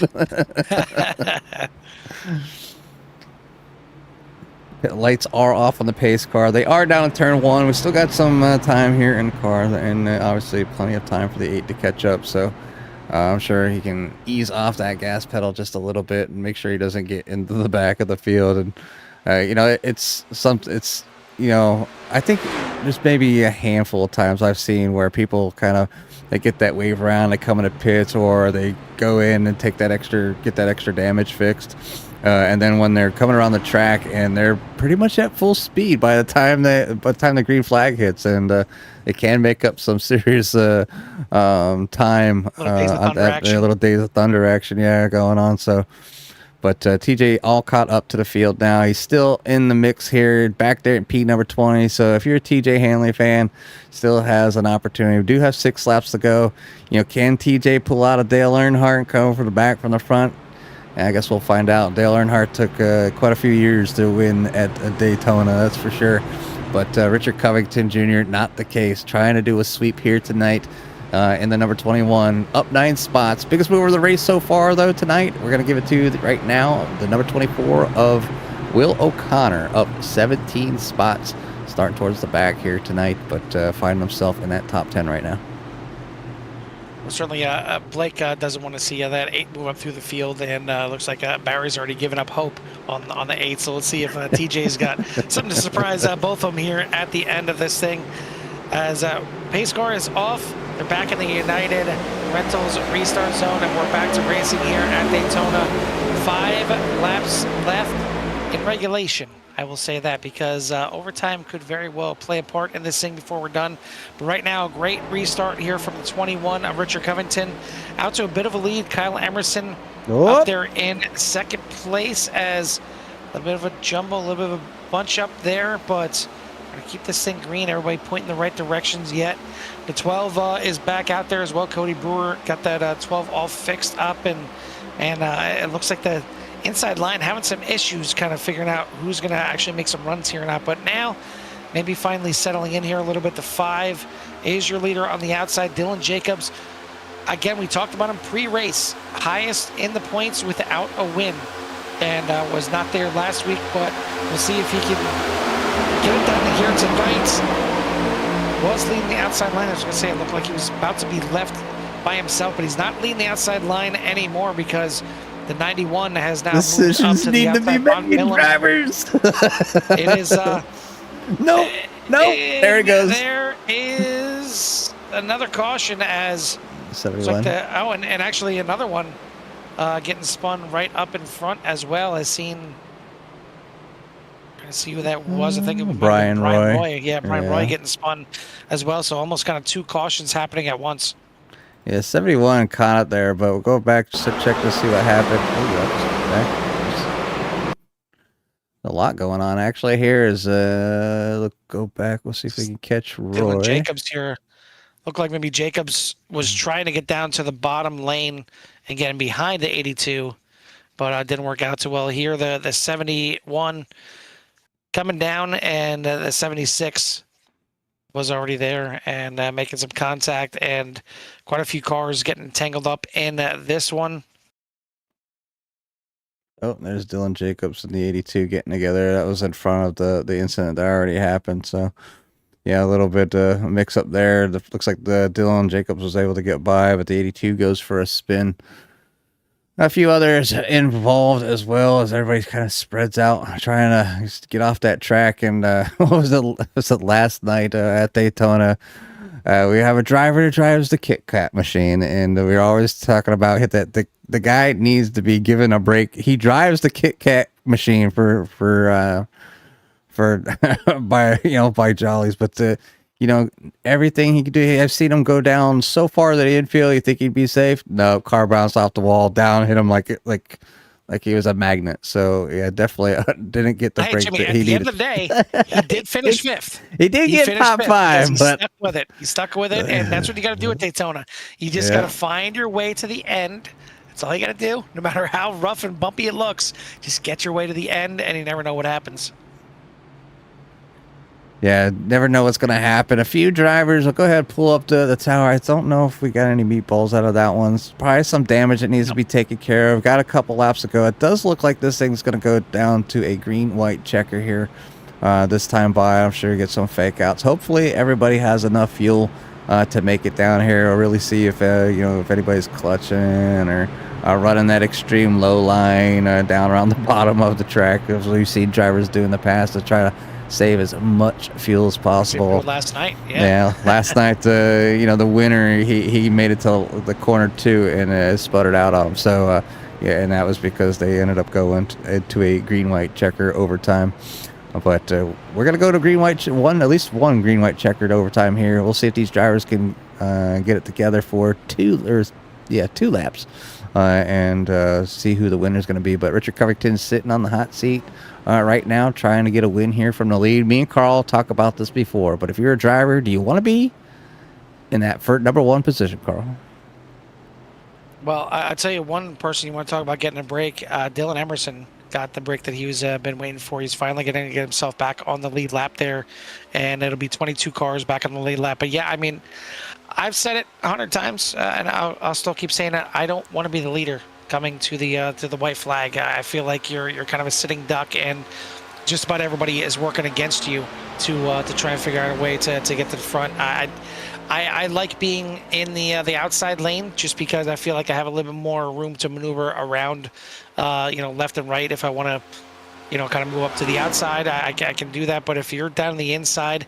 Lights are off on the pace car. They are down in turn 1. We still got some time here in the car, and obviously plenty of time for the 8 to catch up. So I'm sure he can ease off that gas pedal just a little bit and make sure he doesn't get into the back of the field. And I think there's maybe a handful of times I've seen where people kind of, they get that wave around, they come into pits, or they go in and get that extra damage fixed. And then when they're coming around the track, and they're pretty much at full speed by the time the green flag hits, and it can make up some serious time little days of thunder action, going on. So, but TJ all caught up to the field now. He's still in the mix here, back there in P number 20. So if you're a TJ Hanley fan, still has an opportunity. We do have 6 laps to go. Can TJ pull out a Dale Earnhardt and come over the back from the front? I guess we'll find out. Dale Earnhardt took quite a few years to win at Daytona, that's for sure. But Richard Covington Jr., not the case. Trying to do a sweep here tonight in the number 21. Up 9 spots. Biggest mover of the race so far, though, tonight. We're going to give it to you right now. The number 24 of Will O'Connor, up 17 spots. Starting towards the back here tonight, but finding himself in that top 10 right now. Well, certainly, Blake doesn't want to see that 8 move up through the field, and looks like Barry's already given up hope on the 8. So let's see if TJ's got something to surprise both of them here at the end of this thing. As pace car is off, they're back in the United Rentals restart zone, and we're back to racing here at Daytona. 5 laps left in regulation. I will say that because overtime could very well play a part in this thing before we're done. But right now, great restart here from the 21 of Richard Covington. Out to a bit of a lead. Kyle Emerson up there in second place as a bit of a jumble, a little bit of a bunch up there. But we're going to keep this thing green. Everybody pointing in the right directions yet. The 12 is back out there as well. Cody Brewer got that 12 all fixed up. And it looks like the inside line having some issues kind of figuring out who's going to actually make some runs here or not. But now maybe finally settling in here a little bit. The 5 is your leader on the outside, Dylan Jacobs. Again, we talked about him pre-race, highest in the points without a win, and was not there last week, but we'll see if he can get it done here tonight. Was leading the outside line. I was going to say it looked like he was about to be left by himself, but he's not leading the outside line anymore because the 91 has now moved up to the outside. Drivers. It is. No. There it goes. There is another caution as 71. like and actually another one getting spun right up in front as well. As seen. Trying to see who that was. I think it was Brian Roy. Yeah, Brian Roy getting spun as well. So almost kind of 2 cautions happening at once. Yeah, 71 caught it there, but we'll go back to check to see what happened. Ooh, a lot going on actually here. Is go back. We'll see if we can catch Roy. Dylan Jacobs here. Looked like maybe Jacobs was trying to get down to the bottom lane and getting behind the 82, but didn't work out too well here. The 71 coming down, and the 76 was already there and making some contact, and quite a few cars getting tangled up in this one. Oh, there's Dylan Jacobs and the 82 getting together. That was in front of the incident that already happened. So, yeah, a little bit mix up there. Looks like the Dylan Jacobs was able to get by, but the 82 goes for a spin. A few others involved as well as everybody kind of spreads out trying to get off that track. And what was it last night at Daytona? We have a driver who drives the Kit Kat machine, and we're always talking about that the guy needs to be given a break. He drives the Kit Kat machine for by Jollies, but everything he could do. I've seen him go down so far to the infield. You think he'd be safe? No, car bounced off the wall, down, hit him like he was a magnet. So yeah, definitely didn't get the break Jimmy, that at he the needed. end of the day, he did finish 5th. He did get top 5, but stuck with it. He stuck with it, and that's what you got to do at Daytona. You just got to find your way to the end. That's all you got to do. No matter how rough and bumpy it looks, just get your way to the end, and you never know what happens. Yeah, never know what's going to happen. A few drivers will go ahead and pull up the tower. I don't know if we got any meatballs out of that one. Probably some damage that needs to be taken care of. Got a couple laps to go. It does look like this thing's going to go down to a green-white checker here this time by. I'm sure you get some fake outs. Hopefully everybody has enough fuel to make it down here. We'll really see if if anybody's clutching or running that extreme low line down around the bottom of the track, as we've seen drivers do in the past to try to save as much fuel as possible. Last night, last night, the winner, he made it to the corner 2 and sputtered out on him. So, and that was because they ended up going into a green-white checker overtime. But we're gonna go to green-white at least one green-white checkered overtime here. We'll see if these drivers can get it together for 2 laps and see who the winner is going to be. But Richard Covington's sitting on the hot seat right now, trying to get a win here from the lead. Me and Carl talk about this before, but if you're a driver, do you want to be in that number 1 position, Carl? Well, I'll tell you one person you want to talk about getting a break. Dylan Emerson got the break that he was been waiting for. He's finally going to get himself back on the lead lap there, and it'll be 22 cars back on the lead lap. But yeah, I mean, I've said it 100 times, and I'll still keep saying it. I don't want to be the leader coming to the white flag. I feel like you're kind of a sitting duck, and just about everybody is working against you to try and figure out a way to get to the front. I like being in the outside lane just because I feel like I have a little bit more room to maneuver around, left and right if I want to, kind of move up to the outside. I can do that. But if you're down the inside,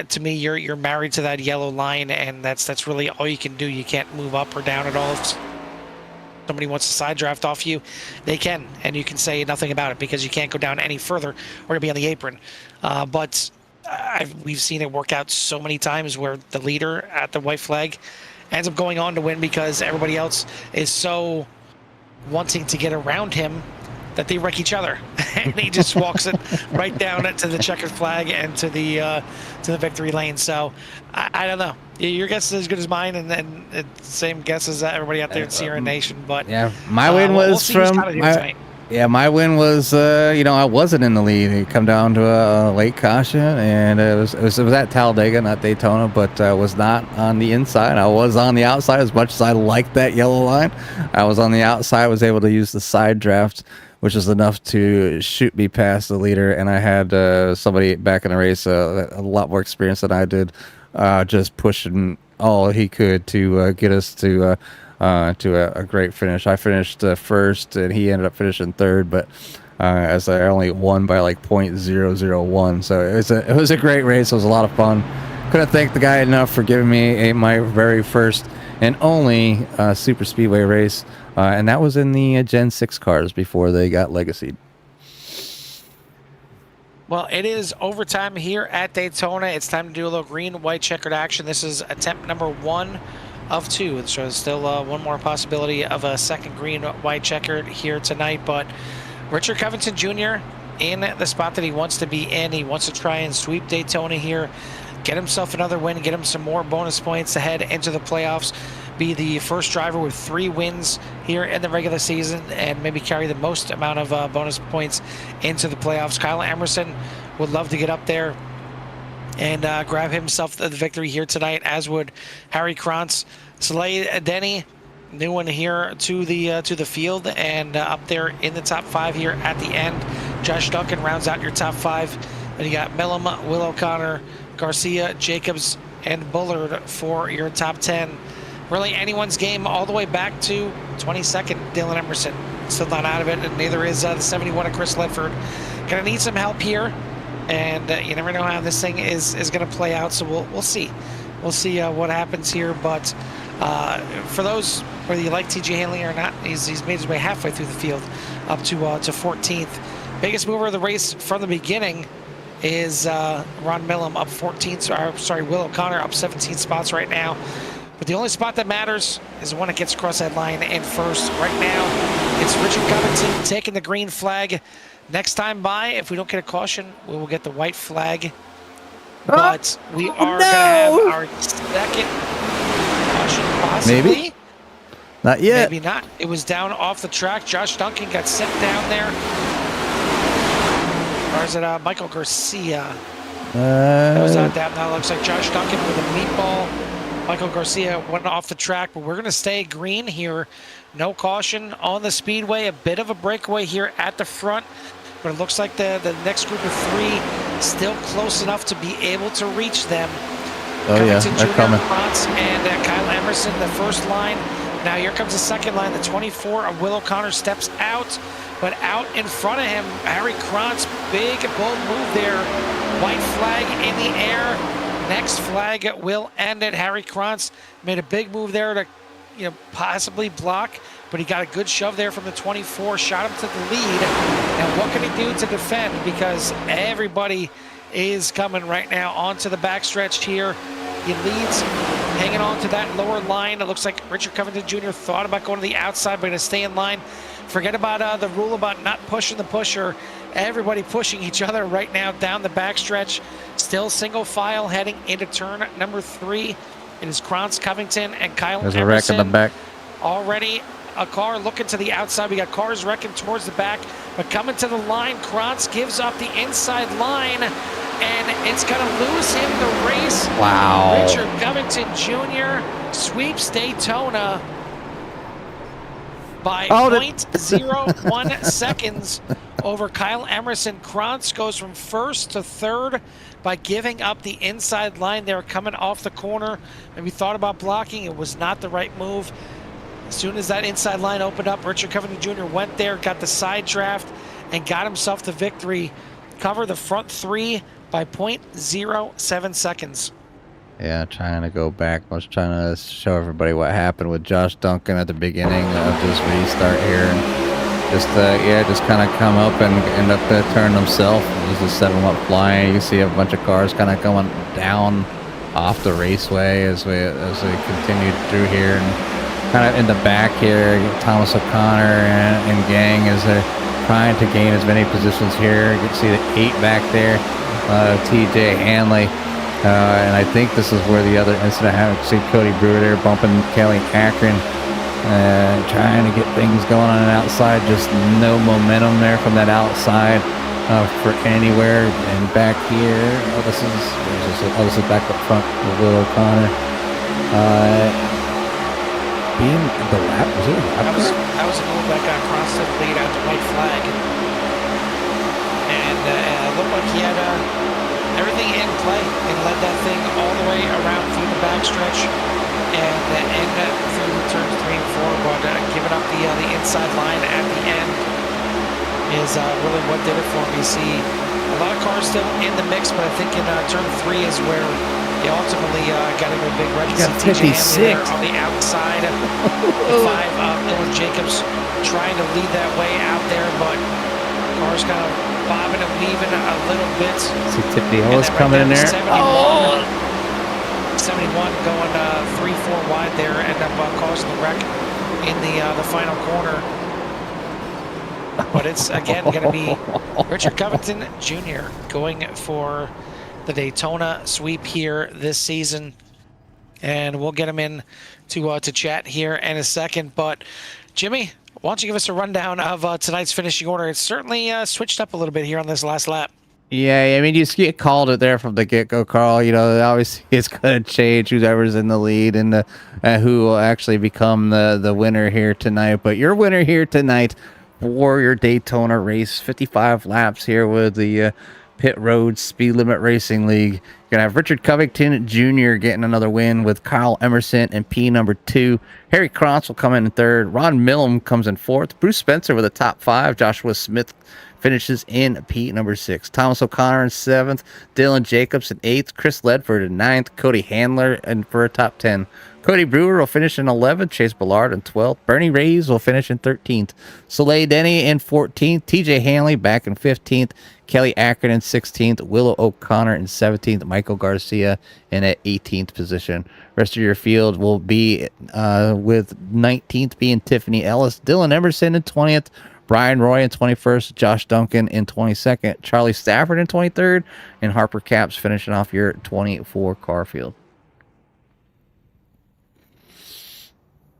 to me, you're married to that yellow line, and that's really all you can do. You can't move up or down at all. If somebody wants to side draft off you, they can, and you can say nothing about it because you can't go down any further or be on the apron. But we've seen it work out so many times where the leader at the white flag ends up going on to win because everybody else is so wanting to get around him that they wreck each other, and he just walks it right down to the checkered flag and to the victory lane. So I don't know. Your guess is as good as mine, and then same guess as everybody out there in Sierra Nation. But yeah, my win was my win was I wasn't in the lead. It come down to a late caution, and it was at Talladega, not Daytona, but was not on the inside. I was on the outside. As much as I liked that yellow line, I was on the outside. I was able to use the side draft, which is enough to shoot me past the leader. And I had somebody back in the race a lot more experience than I did, just pushing all he could to get us to a great finish. I finished first, and he ended up finishing third, but as I only won by like 0.001. So it was a great race. It was a lot of fun. Couldn't thank the guy enough for giving me my very first and only super speedway race, and that was in the Gen 6 cars before they got legacied. Well, it is overtime here at Daytona. It's time to do a little green-white checkered action. This is attempt number 1 of 2. So there's still one more possibility of a second green-white checkered here tonight. But Richard Covington Jr. in the spot that he wants to be in. He wants to try and sweep Daytona here, get himself another win, get him some more bonus points to head into the playoffs, be the first driver with 3 wins here in the regular season, and maybe carry the most amount of bonus points into the playoffs. Kyle Emerson would love to get up there and grab himself the victory here tonight, as would Harry Krantz. Soleil Denny, new one here to the field, and up there in the top 5 here at the end. Josh Duncan rounds out your top 5. Then you got Millum, Will O'Connor, Garcia, Jacobs, and Bullard for your top 10. Really anyone's game all the way back to 22nd. Dylan Emerson still not out of it, and neither is the 71 of Chris Ledford. Gonna need some help here, and you never know how this thing is going to play out. So we'll see. We'll see what happens here. But for those whether you like TJ Hanley or not, he's made his way halfway through the field up to 14th. Biggest mover of the race from the beginning is Ron Millum up 14th. Will O'Connor up 17 spots right now. But the only spot that matters is the one that gets across that line in first. Right now, it's Richard Covington taking the green flag. Next time by, if we don't get a caution, we will get the white flag. But we are going to have our second caution, possibly. Maybe. Not yet. Maybe not. It was down off the track. Josh Duncan got sent down there. Or is it Michael Garcia? That was down. Now it looks like Josh Duncan with a meatball. Michael Garcia went off the track, but we're going to stay green here. No caution on the speedway. A bit of a breakaway here at the front, but it looks like the next group of 3 still close enough to be able to reach them. Oh yeah, they're coming. And Kyle Emerson, the first line. Now here comes the second line. The 24 of Will O'Connor steps out, but out in front of him, Harry Krantz, big bold move there. White flag in the air. Next flag will end it. Harry Krantz made a big move there to, possibly block, but he got a good shove there from the 24, shot him to the lead. And what can he do to defend? Because everybody is coming right now onto the backstretch here. He leads, hanging on to that lower line. It looks like Richard Covington Jr. thought about going to the outside, but going to stay in line. Forget about the rule about not pushing the pusher. Everybody pushing each other right now down the backstretch. Still single file heading into turn number 3. It is Krantz, Covington, and Kyle Emerson. There's a wreck in the back. already a car looking to the outside. We got cars wrecking towards the back, but coming to the line, Krantz gives up the inside line, and it's going to lose him the race. Wow. Richard Covington Jr. sweeps Daytona by 0.01 seconds over Kyle Emerson. Krantz goes from first to third by giving up the inside line there, coming off the corner. Maybe thought about blocking. It was not the right move. As soon as that inside line opened up, Richard Covington Jr. went there, got the side draft, and got himself the victory. Cover the front three by 0.07 seconds. Yeah, trying to go back. I was trying to show everybody what happened with Josh Duncan at the beginning of this restart here. And just kind of come up and end up turning himself. Just set him up flying. You see a bunch of cars kind of going down off the raceway as we continued through here. And kind of in the back here, Thomas O'Connor and gang as they're trying to gain as many positions here. You can see the 8 back there, TJ Hanley. And I think this is where the other incident happened. See Cody Brewer there bumping Kelly Akron, trying to get things going on the outside. Just no momentum there from that outside for anywhere. And back here, this is back up front with Will O'Connor. Being the lap, was it a lap? That was a move that got crossed to the lead out the white flag. And it looked like he had everything in play and led that thing all the way around through the backstretch and through turns 3 and 4. But giving up the inside line at the end is really what did it for me. You see a lot of cars still in the mix, but I think in turn 3 is where they ultimately got into a big wreck. TJ Hanley there on the outside. 5 Dylan Jacobs trying to lead that way out there, but cars kind of bobbing and weaving a little bit. See Tiffany Ellis coming in there. 71, oh! 71 going 3-4 wide there, end up causing the wreck in the final corner. But it's again going to be Richard Covington Jr. going for the Daytona sweep here this season, and we'll get him in to chat here in a second. But Jimmy, why don't you give us a rundown of tonight's finishing order? It's certainly switched up a little bit here on this last lap. Yeah, I mean, you get called it there from the get-go, Carl. You know, obviously it's going to change whoever's in the lead and who will actually become the winner here tonight. But your winner here tonight for your Daytona race, 55 laps here with the Pit Road Speed Limit Racing League. You're going to have Richard Covington Jr. getting another win with Kyle Emerson in P number 2. Harry Krantz will come in 3rd. Ron Millam comes in 4th. Bruce Spencer with a top 5. Joshua Smith finishes in P number 6. Thomas O'Connor in 7th. Dylan Jacobs in 8th. Chris Ledford in 9th. Cody Handler for a top 10. Cody Brewer will finish in 11th. Chase Ballard in 12th. Bernie Reyes will finish in 13th. Soleil Denny in 14th. TJ Hanley back in 15th. Kelly Akron in 16th. Willow O'Connor in 17th. Michael Garcia in at 18th position. Rest of your field will be with 19th being Tiffany Ellis. Dylan Emerson in 20th. Brian Roy in 21st. Josh Duncan in 22nd. Charlie Stafford in 23rd. And Harper Capps finishing off your 24 car field.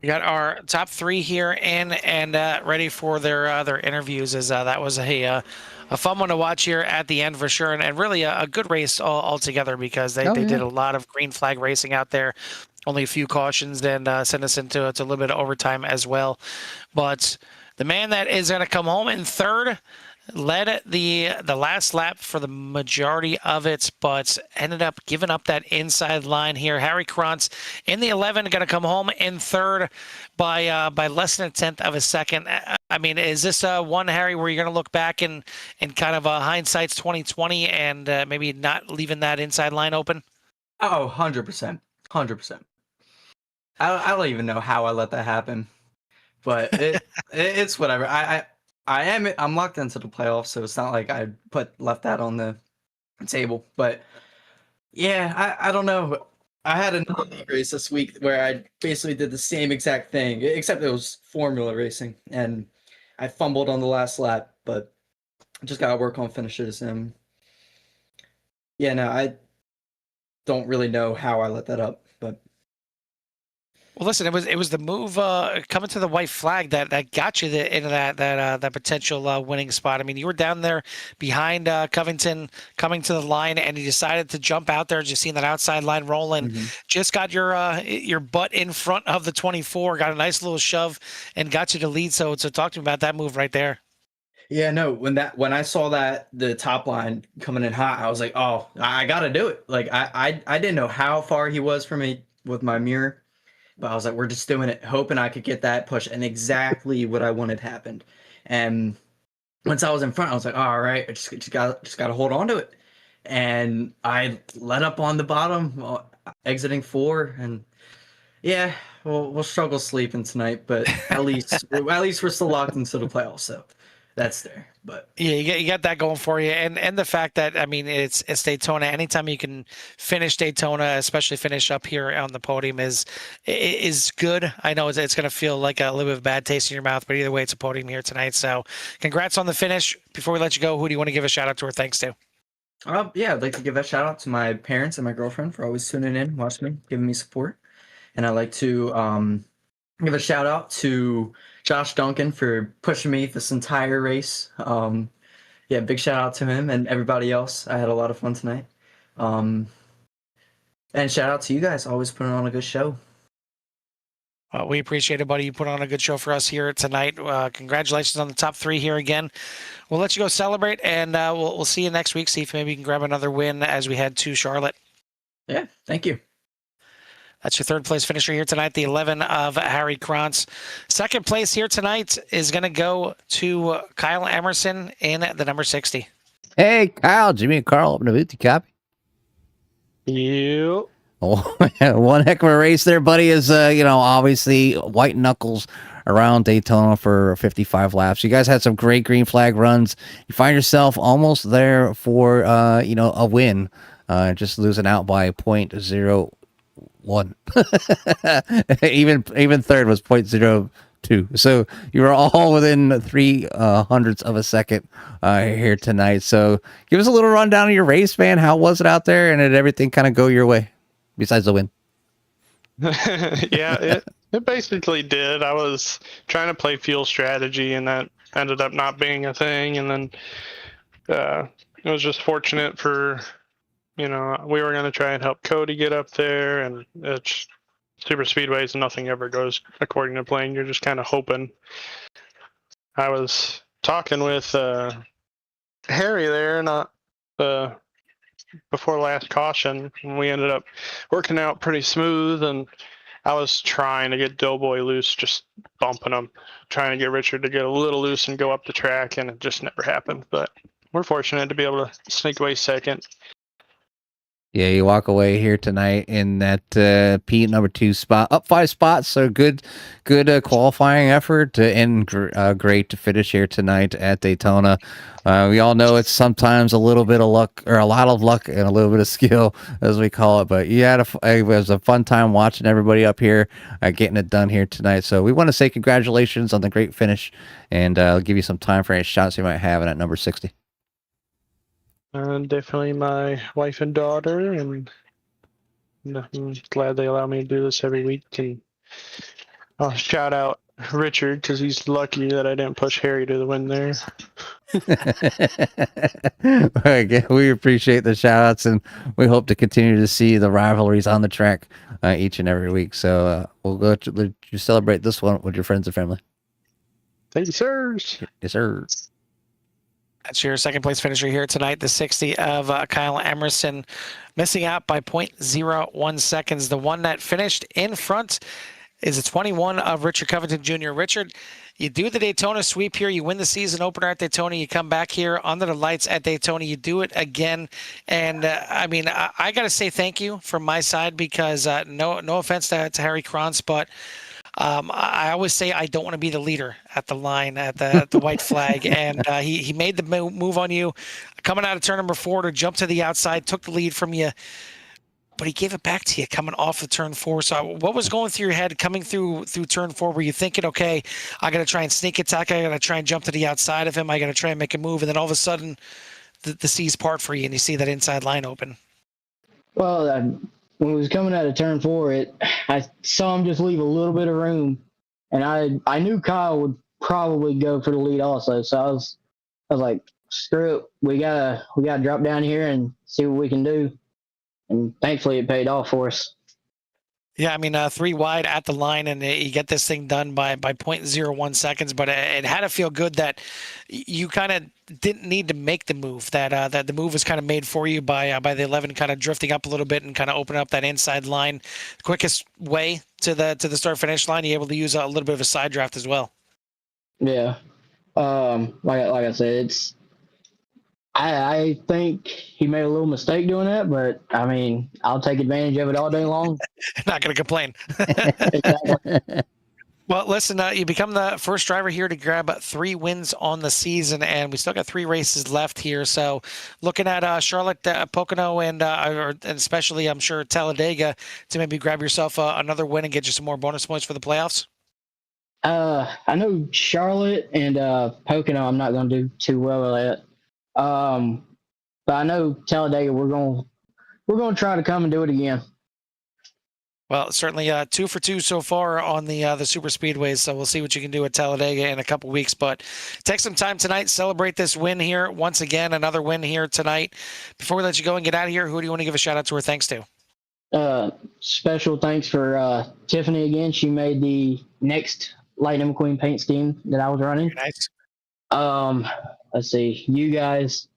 We got our top 3 here in and ready for their interviews. As that was a fun one to watch here at the end for sure, and really a good race altogether because they did a lot of green flag racing out there. Only a few cautions, and sent us into a little bit of overtime as well. But the man that is going to come home in 3rd led the last lap for the majority of it, but ended up giving up that inside line here. Harry Krantz in the 11, going to come home in 3rd by less than 1/10 of a second. I mean, is this one, Harry, where you're going to look back and kind of hindsight's 2020 and maybe not leaving that inside line open? Oh, 100%. 100%. I don't even know how I let that happen, but it's whatever. I'm locked into the playoffs, so it's not like I left that on the table. But yeah, I don't know. I had another race this week where I basically did the same exact thing, except it was formula racing, and I fumbled on the last lap, but I just gotta work on finishes. And yeah, no, I don't really know how I let that up, but Well, listen, it was the move coming to the white flag that got you into that potential winning spot. I mean, you were down there behind Covington coming to the line, and you decided to jump out there. Just seeing that outside line rolling, just got your butt in front of the 24, got a nice little shove, and got you to lead. So talk to me about that move right there. Yeah, no, when I saw that the top line coming in hot, I was like, oh, I gotta do it. Like I didn't know how far he was from me with my mirror, but I was like, we're just doing it, hoping I could get that push, and exactly what I wanted happened. And once I was in front, I was like, oh, all right, I just gotta hold on to it. And I let up on the bottom, exiting 4, and yeah, we'll struggle sleeping tonight, but at least we're still locked into the playoffs, so that's there. But Yeah, you got that going for you, and the fact that, I mean, it's Daytona. Anytime you can finish Daytona, especially finish up here on the podium, is good. I know it's going to feel like a little bit of a bad taste in your mouth, but either way, it's a podium here tonight. So, congrats on the finish. Before we let you go, who do you want to give a shout out to or thanks to? yeah, I'd like to give a shout out to my parents and my girlfriend for always tuning in, watching me, giving me support, and I'd like to give a shout out to Josh Duncan for pushing me this entire race. Yeah, big shout out to him and everybody else. I had a lot of fun tonight. And shout out to you guys, always putting on a good show. We appreciate it, buddy. You put on a good show for us here tonight. Congratulations on the top 3 here again. We'll let you go celebrate, and we'll see you next week. See if maybe you can grab another win as we head to Charlotte. Yeah, thank you. That's your 3rd place finisher here tonight, the 11 of Harry Krantz. 2nd place here tonight is going to go to Kyle Emerson in the number 60. Hey, Kyle, Jimmy and Carl, open the booth. You copy? You. Oh, one heck of a race there, buddy. Is obviously white knuckles around Daytona for 55 laps. You guys had some great green flag runs. You find yourself almost there for a win, just losing out by 0.01. even 3rd was 0.02. So you were all within 3 hundredths of a second here tonight. So give us a little rundown of your race, man. How was it out there, and did everything kind of go your way besides the win? Yeah, it basically did. I was trying to play fuel strategy, and that ended up not being a thing. And then it was just fortunate for, we were going to try and help Cody get up there, and it's super speedways, nothing ever goes according to plan. You're just kind of hoping. I was talking with Harry there, not before last caution, and we ended up working out pretty smooth, and I was trying to get Doughboy loose, just bumping him, trying to get Richard to get a little loose and go up the track, and it just never happened. But we're fortunate to be able to sneak away 2nd. Yeah, you walk away here tonight in that P number 2 spot, up 5 spots. So good qualifying effort, and great to finish here tonight at Daytona. We all know it's sometimes a little bit of luck, or a lot of luck and a little bit of skill, as we call it. But it was a fun time watching everybody up here getting it done here tonight. So we want to say congratulations on the great finish, and I'll give you some time for any shots you might have in at number 60. Definitely my wife and daughter, and I'm glad they allow me to do this every week. And I'll shout out Richard because he's lucky that I didn't push Harry to the win there. Again, we appreciate the shout outs, and we hope to continue to see the rivalries on the track each and every week. So we'll go to let you celebrate this one with your friends and family. Thank you, sirs. Yes, sir. That's your 2nd place finisher here tonight, the 60 of Kyle Emerson, missing out by 0.01 seconds. The one that finished in front is a 21 of Richard Covington Jr. Richard, you do the Daytona sweep here. You win the season opener at Daytona. You come back here under the lights at Daytona. You do it again. And, I mean, I got to say thank you from my side because no offense to Harry Krantz, but I always say I don't want to be the leader at the line at the white flag, and he made the move on you, coming out of turn number 4 to jump to the outside, took the lead from you, but he gave it back to you coming off of turn 4. So what was going through your head coming through turn 4? Were you thinking, okay, I got to try and sneak attack, I got to try and jump to the outside of him, I got to try and make a move, and then all of a sudden the seas part for you and you see that inside line open? Well, when we was coming out of turn 4, I saw him just leave a little bit of room, and I knew Kyle would probably go for the lead also. So I was like, screw it, we gotta drop down here and see what we can do. And thankfully, it paid off for us. Yeah, I mean, 3 wide at the line, and you get this thing done by 0.01 seconds. But it had to feel good that you kind of didn't need to make the move. That the move was kind of made for you by the 11 kind of drifting up a little bit and kind of opening up that inside line. Quickest way to the start finish line. You're able to use a little bit of a side draft as well. Yeah, like I said, I think he made a little mistake doing that, but I mean, I'll take advantage of it all day long. Not going to complain. Exactly. Well, listen, you become the first driver here to grab 3 wins on the season, and we still got 3 races left here. So looking at Charlotte, Pocono, and especially, I'm sure, Talladega to maybe grab yourself another win and get you some more bonus points for the playoffs. I know Charlotte and Pocono, I'm not going to do too well at. But I know Talladega, we're going to try to come and do it again. Well, certainly 2 for 2 so far on the super speedways. So we'll see what you can do at Talladega in a couple weeks. But take some time tonight, celebrate this win here once again, another win here tonight. Before we let you go and get out of here, who do you want to give a shout out to or thanks to? Special thanks for Tiffany again. She made the next Lightning McQueen paint scheme that I was running. Very nice. Let's see, you guys,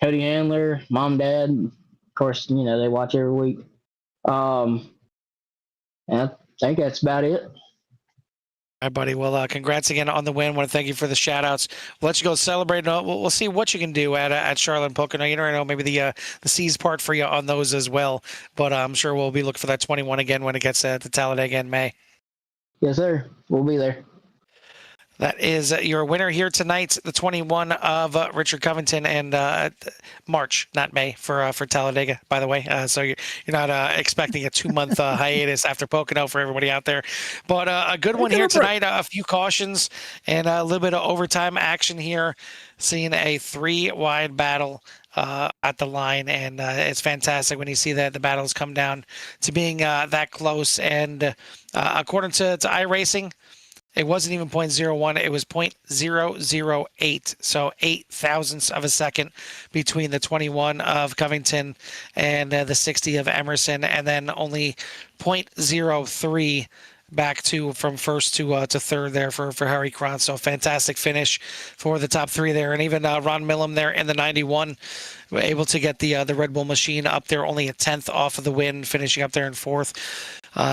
Cody Handler, Mom, Dad, of course, you know, they watch every week. And I think that's about it. All right, buddy. Well, congrats again on the win. Want to thank you for the shout outs. We'll let you go celebrate. We'll see what you can do at Charlotte and Pocono. You never know, maybe the C's part for you on those as well. But I'm sure we'll be looking for that 21 again when it gets to Talladega in May. Yes, sir. We'll be there. That is your winner here tonight, the 21 of Richard Covington, and March, not May, for Talladega, by the way. So you're not expecting a 2-month hiatus after Pocono for everybody out there. But a good one here tonight, a few cautions, and a little bit of overtime action here, seeing a 3-wide battle at the line, and it's fantastic when you see that the battles come down to being that close. And according to iRacing, it wasn't even 0.01. It was 0.008. So 8 thousandths of a second between the 21 of Covington and the 60 of Emerson, and then only 0.03 back from first to third there for Harry Cron. So fantastic finish for the top 3 there. And even Ron Millam there in the 91 were able to get the Red Bull machine up there, only a 10th off of the win, finishing up there in 4th.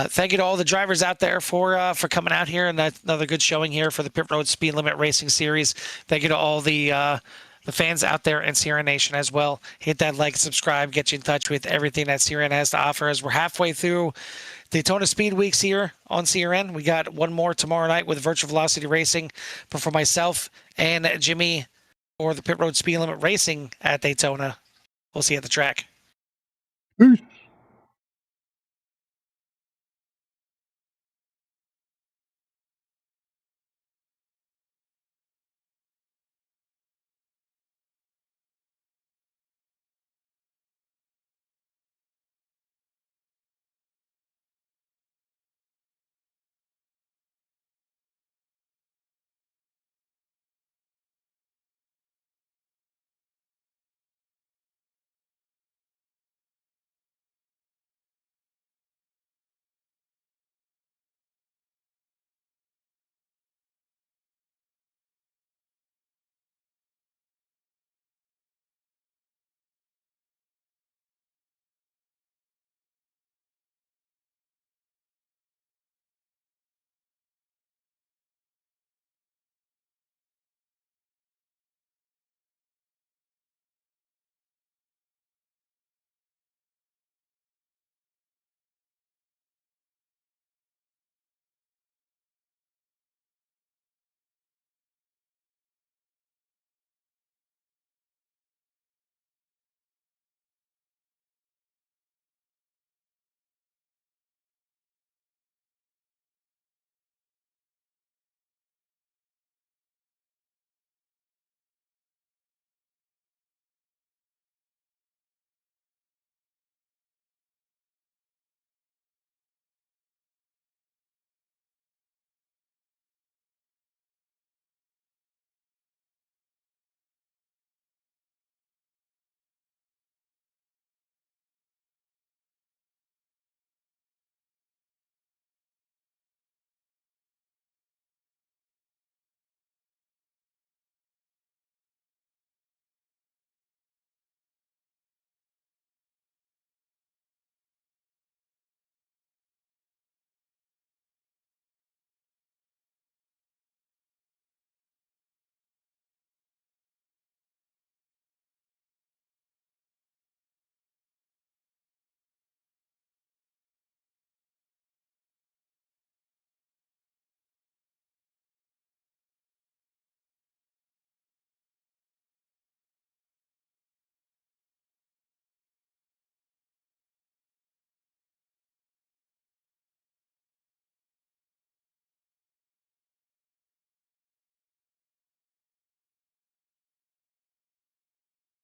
Thank you to all the drivers out there for coming out here, and that's another good showing here for the Pit Road Speed Limit Racing Series. Thank you to all the fans out there in Sierra Nation as well. Hit that like, subscribe, get you in touch with everything that CRN has to offer as we're halfway through Daytona Speed Weeks here on CRN. We got one more tomorrow night with Virtual Velocity Racing. But for myself and Jimmy for the Pit Road Speed Limit Racing at Daytona, we'll see you at the track. Peace.